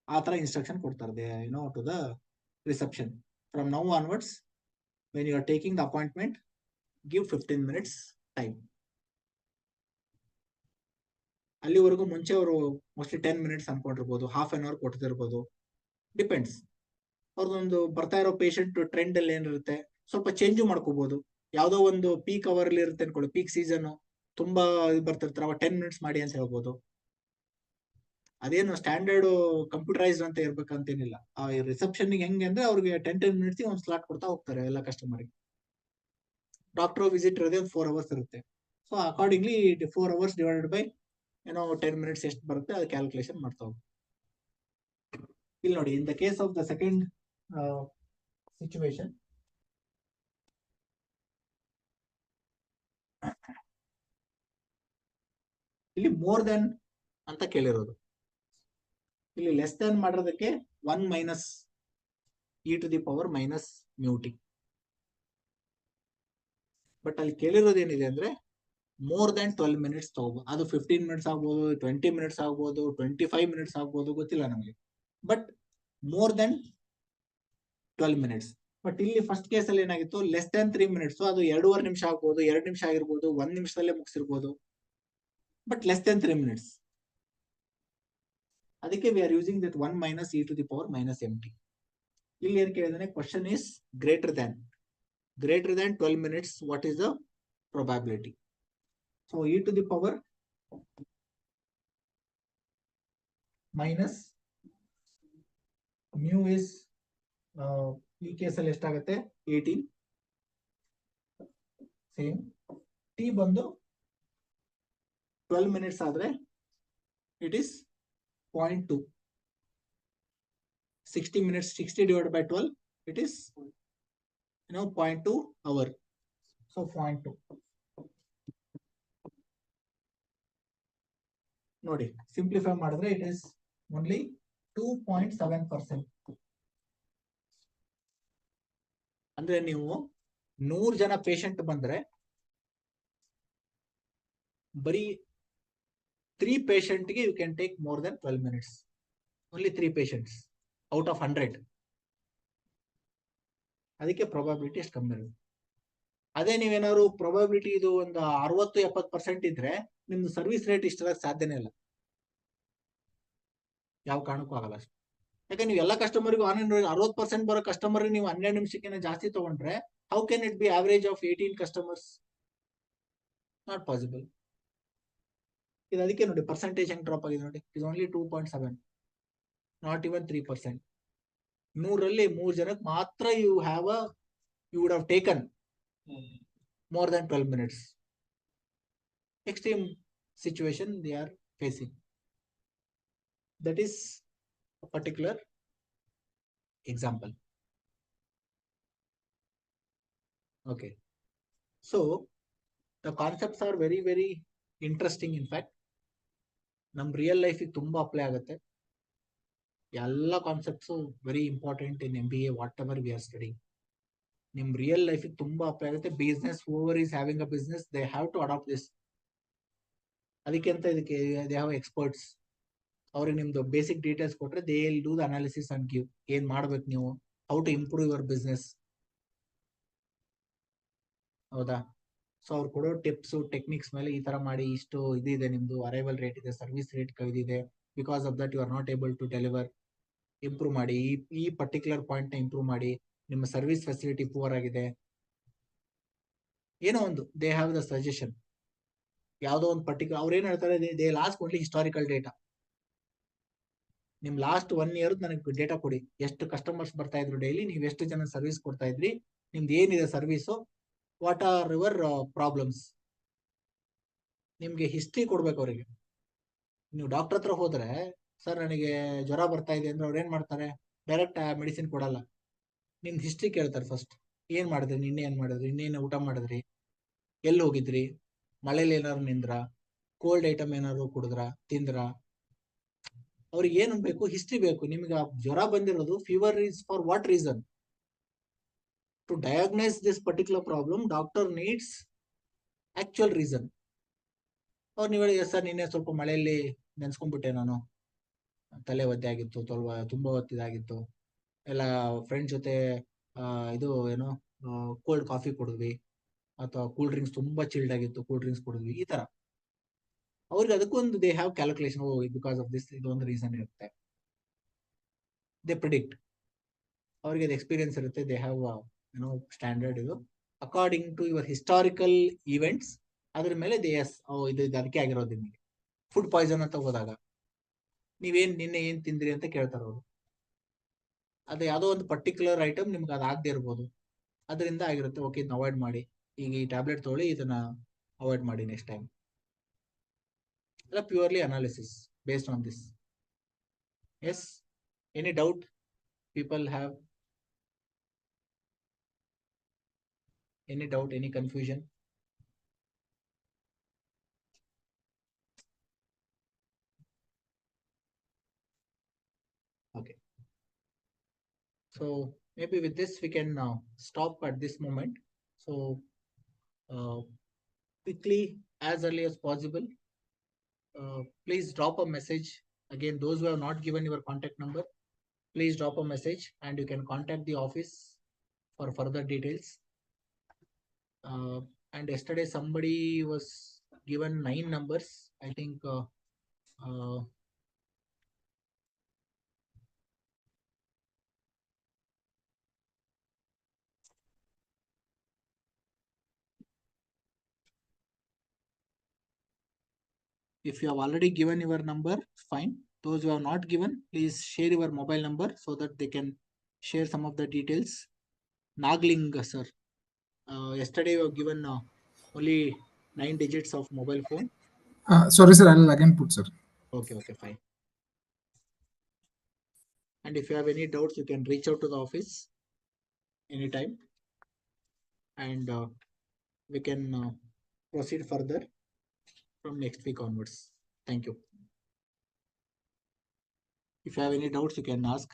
ಆ ತರ ಇನ್ಸ್ಟ್ರಕ್ಷನ್ ಕೊಡ್ತಾರೆ to the reception. From now onwards when you are taking the appointment, give 15 minutes time. ಅಲ್ಲಿವರೆಗೂ ಮುಂಚೆ ಅವರು ಮೋಸ್ಟ್ಲಿ 10 ಮಿನಿಟ್ಸ್ ಅನ್ಕೊಂಡಿರ್ಬೋದು, ಹಾಫ್ ಅನ್ ಅವರ್ ಕೊಡ್ತಿರ್ಬೋದು, ಡಿಪೆಂಡ್ಸ್. ಅವ್ರದೊಂದು ಬರ್ತಾ ಇರೋ ಪೇಷಂಟ್ ಟ್ರೆಂಡ್ ಅಲ್ಲಿ ಏನಿರುತ್ತೆ ಸ್ವಲ್ಪ ಚೇಂಜ್ ಮಾಡ್ಕೋಬಹುದು. ಯಾವ್ದೋ ಒಂದು ಪೀಕ್ ಅವರ್ ಅಲ್ಲಿ ಇರುತ್ತೆ ಅನ್ಕೊಳ್ಳಿ, ಪೀಕ್ ಸೀಸನ್ ತುಂಬಾ ಬರ್ತಿರ್ತಾರೆ, ಅವಾಗ 10 ಮಿನಿಟ್ಸ್ ಮಾಡಿ ಅಂತ ಹೇಳ್ಬೋದು. ಅದೇನು ಸ್ಟ್ಯಾಂಡರ್ಡ್ ಕಂಪ್ಯೂಟರೈಸ್ಡ್ ಅಂತ ಇರ್ಬೇಕಂತೇನಿಲ್ಲ. ಆ ರಿಸೆಪ್ಷನ್ ಹೆಂಗೆ ಅಂದ್ರೆ ಅವ್ರಿಗೆ 10 ಮಿನಿಟ್ಸ್ ಒಂದು ಸ್ಲಾಟ್ ಕೊಡ್ತಾ ಹೋಗ್ತಾರೆ ಎಲ್ಲ ಕಸ್ಟಮರ್ಗೆ. ಡಾಕ್ಟರ್ ವಿಸಿಟ್ ಇರೋದೇ ಒಂದು 4 ಅವರ್ಸ್ ಇರುತ್ತೆ. So accordingly 4 hours divided by 10 minutes ಎಷ್ಟು ಬರುತ್ತೆ ಅದು ಕ್ಯಾಲ್ಕುಲೇಷನ್ ಮಾಡ್ತಾ ಹೋಗಿ. ಇಲ್ಲಿ ನೋಡಿ, in the case of the second situation, ಇಲ್ಲಿ ಮೋರ್ ದೆನ್ ಅಂತ ಕೇಳಿರೋದು. ಇಲ್ಲಿ ಲೆಸ್ ದೆನ್ ಮಾಡೋದಕ್ಕೆ 1 minus e to the power minus mu t. But ಅಲ್ಲಿ ಕೇಳಿರೋದು ಏನಿದೆ ಅಂದ್ರೆ ಮೋರ್ ದೆನ್ 12 ಮಿನಿಟ್ಸ್ ತಗೋಬಹುದು. ಅದು 15 ಮಿನಿಟ್ಸ್ ಆಗ್ಬೋದು, 20 ಮಿನಿಟ್ಸ್ ಆಗ್ಬೋದು, 25 ಮಿನಿಟ್ಸ್ ಆಗ್ಬೋದು, ಗೊತ್ತಿಲ್ಲ ನಮಗೆ. But more than 12 minutes. But ಇಲ್ಲಿ ಫಸ್ಟ್ ಕೇಸ್ ಅಲ್ಲಿ ಏನಾಗಿತ್ತು, ಲೆಸ್ ದೆನ್ 3 ಮಿನಿಟ್ಸ್. ಅದು 2.5 ನಿಮಿಷ ಆಗ್ಬೋದು, 2 ನಿಮಿಷ ಆಗಿರ್ಬೋದು, 1 ನಿಮಿಷದಲ್ಲೇ ಮುಗಿಸಿರ್ಬೋದು, ಬಟ್ ಲೆಸ್ ದೆನ್ 3 ಮಿನಿಟ್ಸ್. ಅದಕ್ಕೆ we are using that 1 minus e to the power minus mt. ಇಲ್ಲಿ ಏನ್ ಕೇಳಿದಾನೆ, question is greater than 12 minutes, what is the probability? So e to the power minus mu is ಈ ಕೇಸಲ್ಲಿ ಎಷ್ಟಾಗುತ್ತೆ 18. ಸೇಮ್ t ಬಂದು 12 minutes ಆದ್ರೆ it is 0.2. 60 minutes, 60 divided by 12, it is 0.2 hour. So 0.2. ನೋಡಿ, ಸಿಂಪ್ಲಿಫೈ ಮಾಡಿದ್ರೆ ಇಟ್ ಇಸ್ ಓನ್ಲಿ 2.7%. ಅಂದ್ರೆ ನೀವು 100 ಜನ ಪೇಷಂಟ್ ಬಂದ್ರೆ ಬರೀ 3 ಪೇಷಂಟ್ಗೆ you can take more than 12 minutes. Only 3 patients out of 100. ಅದಕ್ಕೆ ಪ್ರಾಬಬಿಲಿಟಿ ಎಷ್ಟು ಕಮ್ಮಿ ಇರುತ್ತೆ. ಅದೇ ನೀವೇನಾದ್ರು ಪ್ರಾಬಬಿಲಿಟಿ ಇದು ಒಂದು 60-70% ಇದ್ರೆ ನಿಮ್ದು ಸರ್ವಿಸ್ ರೇಟ್ ಇಷ್ಟಕ್ಕೆ ಸಾಧ್ಯನೇ ಇಲ್ಲ, ಯಾವ ಕಾರಣಕ್ಕೂ ಆಗಲ್ಲ ಅಷ್ಟು. ಯಾಕಂದ್ರೆ ನೀವು ಎಲ್ಲ ಕಸ್ಟಮರ್ಗೂ 60% ಬರೋ ಕಸ್ಟಮರ್ ನೀವು 12 ನಿಮಿಷಕ್ಕಿಂತ ಜಾಸ್ತಿ ತಗೊಂಡ್ರೆ How can it be average of 18 customers? Not possible. ಇದು ಅದಕ್ಕೆ ನೋಡಿ ಪರ್ಸೆಂಟೇಜ್ ಹೆಂಗ್ ಡ್ರಾಪ್ ಆಗಿದೆ ನೋಡಿ, ಇಸ್ ಓನ್ಲಿ 2.7, ನಾಟ್ ಇವನ್ 3%. 100ರಲ್ಲಿ 3 ಜನಕ್ಕೆ ಮಾತ್ರ you would have taken more than 12 minutes. Extreme situation they are facing. That is a particular example. Okay. So the concepts are very, very interesting. In fact, ನಮ್ಮ ರಿಯಲ್ ಲೈಫಿಗೆ ತುಂಬಾ ಅಪ್ಲೈ ಆಗುತ್ತೆ. ಎಲ್ಲ concepts very important in MBA, whatever we are studying. ನಿಮ್ ರಿಯಲ್ ಲೈಫಿಗೆ ತುಂಬಾ ಅಪ್ಲೈ ಆಗುತ್ತೆ. Business owner is having a business, they have to adapt this. ಅದಕ್ಕೆ ಅಂತ ಇದಕ್ಕೆ ದೇ ಹ್ಯಾವ್ ಎಕ್ಸ್ಪರ್ಟ್ಸ್. ಅವ್ರಿಗೆ ನಿಮ್ದು ಬೇಸಿಕ್ ಡೀಟೇಲ್ಸ್ ಕೊಟ್ರೆ they will do the analysis and give ಏನ್ ಮಾಡ್ಬೇಕು ನೀವು, how to improve your business. ಹೌದಾ? ಸೊ ಅವ್ರು ಕೊಡೋ ಟಿಪ್ಸ್ ಟೆಕ್ನಿಕ್ಸ್ ಮೇಲೆ ಈ ತರ ಮಾಡಿ, ಇಷ್ಟು ಇದಿದೆ ನಿಮ್ದು ಅರೈವಲ್ ರೇಟ್ ಇದೆ, ಸರ್ವಿಸ್ ರೇಟ್ ಕವಿದಿದೆ, because of that you are not able to deliver. Improve ಮಾಡಿ, ಈ ಪರ್ಟಿಕ್ಯುಲರ್ ಪಾಯಿಂಟ್ ನ ಇಂಪ್ರೂವ್ ಮಾಡಿ, ನಿಮ್ಮ ಸರ್ವಿಸ್ ಫೆಸಿಲಿಟಿ ಪೂರ್ ಆಗಿದೆ, ಏನೋ ಒಂದು ದೇ ಹ್ಯಾವ್ ದ ಸಜೆಷನ್. ಯಾವ್ದೋ ಒಂದು ಪರ್ಟಿಕ್ಯುಲರ್ ಅವ್ರು ಏನ್ ಹೇಳ್ತಾರೆ, they last only historical data. ನಿಮ್ ಲಾಸ್ಟ್ 1 year ನನಗೆ ಡೇಟಾ ಕೊಡಿ, ಎಷ್ಟು ಕಸ್ಟಮರ್ಸ್ ಬರ್ತಾ ಇದ್ರು ಡೈಲಿ, ನೀವು ಎಷ್ಟು ಜನ ಸರ್ವಿಸ್ ಕೊಡ್ತಾ ಇದ್ರಿ, ನಿಮ್ದು ಏನಿದೆ service, what are your problems. ನಿಮ್ಗೆ ಹಿಸ್ಟ್ರಿ ಕೊಡ್ಬೇಕು ಅವರಿಗೆ. ನೀವು ಡಾಕ್ಟರ್ ಹತ್ರ ಹೋದ್ರೆ, ಸರ್ ನನಗೆ ಜ್ವರ ಬರ್ತಾ ಇದೆ ಅಂದ್ರೆ ಅವ್ರು ಏನ್ ಮಾಡ್ತಾರೆ, ಡೈರೆಕ್ಟ್ ಮೆಡಿಸಿನ್ ಕೊಡಲ್ಲ. ನಿಮ್ ಹಿಸ್ಟ್ರಿ ಕೇಳ್ತಾರೆ ಫಸ್ಟ್. ಏನ್ ಮಾಡಿದ್ರಿ, ನಿನ್ನೆ ಏನ್ ಮಾಡಿದ್ರಿ, ಇನ್ನೇನು ಊಟ ಮಾಡಿದ್ರಿ, ಎಲ್ಲಿ ಹೋಗಿದ್ರಿ, ಮಳೇಲಿ ಏನಾದ್ರು ನಿಂದ್ರ, ಕೋಲ್ಡ್ ಐಟಮ್ ಏನಾದ್ರು ಕುಡಿದ್ರ, ತಿಂದ್ರ. ಅವ್ರಿಗೆ ಏನು ಬೇಕು, ಹಿಸ್ಟ್ರಿ ಬೇಕು. ನಿಮ್ಗೆ ಜ್ವರ ಬಂದಿರೋದು, fever is for what reason? To diagnose this particular problem, doctor needs actual reason. ಅವ್ರು ನೀವು ಹೇಳಿ, ಸರ್ ನಿನ್ನೆ ಸ್ವಲ್ಪ ಮಳೆಯಲ್ಲಿ ನೆನ್ಸ್ಕೊಂಡ್ಬಿಟ್ಟೆ ನಾನು, ತಲೆ ಒದ್ದೆ ಆಗಿತ್ತು, ತುಂಬಾ ಹೊತ್ತಿದಾಗಿತ್ತು, ಎಲ್ಲ ಫ್ರೆಂಡ್ ಜೊತೆ ಇದು ಏನೋ ಕೋಲ್ಡ್ ಕಾಫಿ ಕುಡಿದ್ವಿ, ಅಥವಾ ಕೂಲ್ ಡ್ರಿಂಕ್ಸ್ ತುಂಬಾ ಚಿಲ್ಡ್ ಆಗಿತ್ತು, ಕೂಲ್ ಡ್ರಿಂಕ್ಸ್ ಕುಡಿದ್ವಿ, ಈ ತರ. ಅವ್ರಿಗೆ ಅದಕ್ಕೊಂದು they have calculation, because of this ಇದೊಂದು ರೀಸನ್ ಇರುತ್ತೆ. ದೇ ಪ್ರಿಡಿಕ್ಟ್, ಅವ್ರಿಗೆ ಅದು ಎಕ್ಸ್ಪೀರಿಯನ್ಸ್ ಇರುತ್ತೆ, ದೇ ಹ್ಯಾವ್ ಏನೋ ಸ್ಟ್ಯಾಂಡರ್ಡ್. ಇದು according to your historical events, ಅದ್ರ ಮೇಲೆ ದೇ ಇದು ಅದಕ್ಕೆ ಆಗಿರೋದು. ನಿಮಗೆ ಫುಡ್ ಪಾಯ್ಸನ್ ಅಂತ ಹೋದಾಗ ನೀವೇನ್ ನಿನ್ನೆ ಏನ್ ತಿಂದ್ರಿ ಅಂತ ಕೇಳ್ತಾರೆ ಅವರು. ಅದು ಯಾವುದೋ ಒಂದು ಪರ್ಟಿಕ್ಯುಲರ್ ಐಟಮ್ ನಿಮ್ಗೆ ಅದಾಗದೆ ಇರ್ಬೋದು, ಅದರಿಂದ ಆಗಿರುತ್ತೆ. ಓಕೆ, ಇದನ್ನ ಅವಾಯ್ಡ್ ಮಾಡಿ, ಈಗ ಈ ಟ್ಯಾಬ್ಲೆಟ್ ತಗೊಳ್ಳಿ, ಇದನ್ನ ಅವಾಯ್ಡ್ ಮಾಡಿ ನೆಕ್ಸ್ಟ್ ಟೈಮ್. ಎಲ್ಲ purely analysis based on this. Yes, any doubt people have? Any doubt, any confusion? Okay. So maybe with this we can stop at this moment. So quickly, as early as possible, please drop a message. Again, those who have not given your contact number, please drop a message and you can contact the office for further details. And yesterday somebody was given 9 numbers. I think if you have already given your number, fine. Those who have not given, please share your mobile number so that they can share some of the details. Nagling sir, yesterday you have given only 9 digits of mobile phone. Sorry sir, I'll again put sir. Okay, fine. And if you have any doubts, you can reach out to the office anytime, and we can proceed further from next week onwards. Thank you. If you have any doubts, you can ask.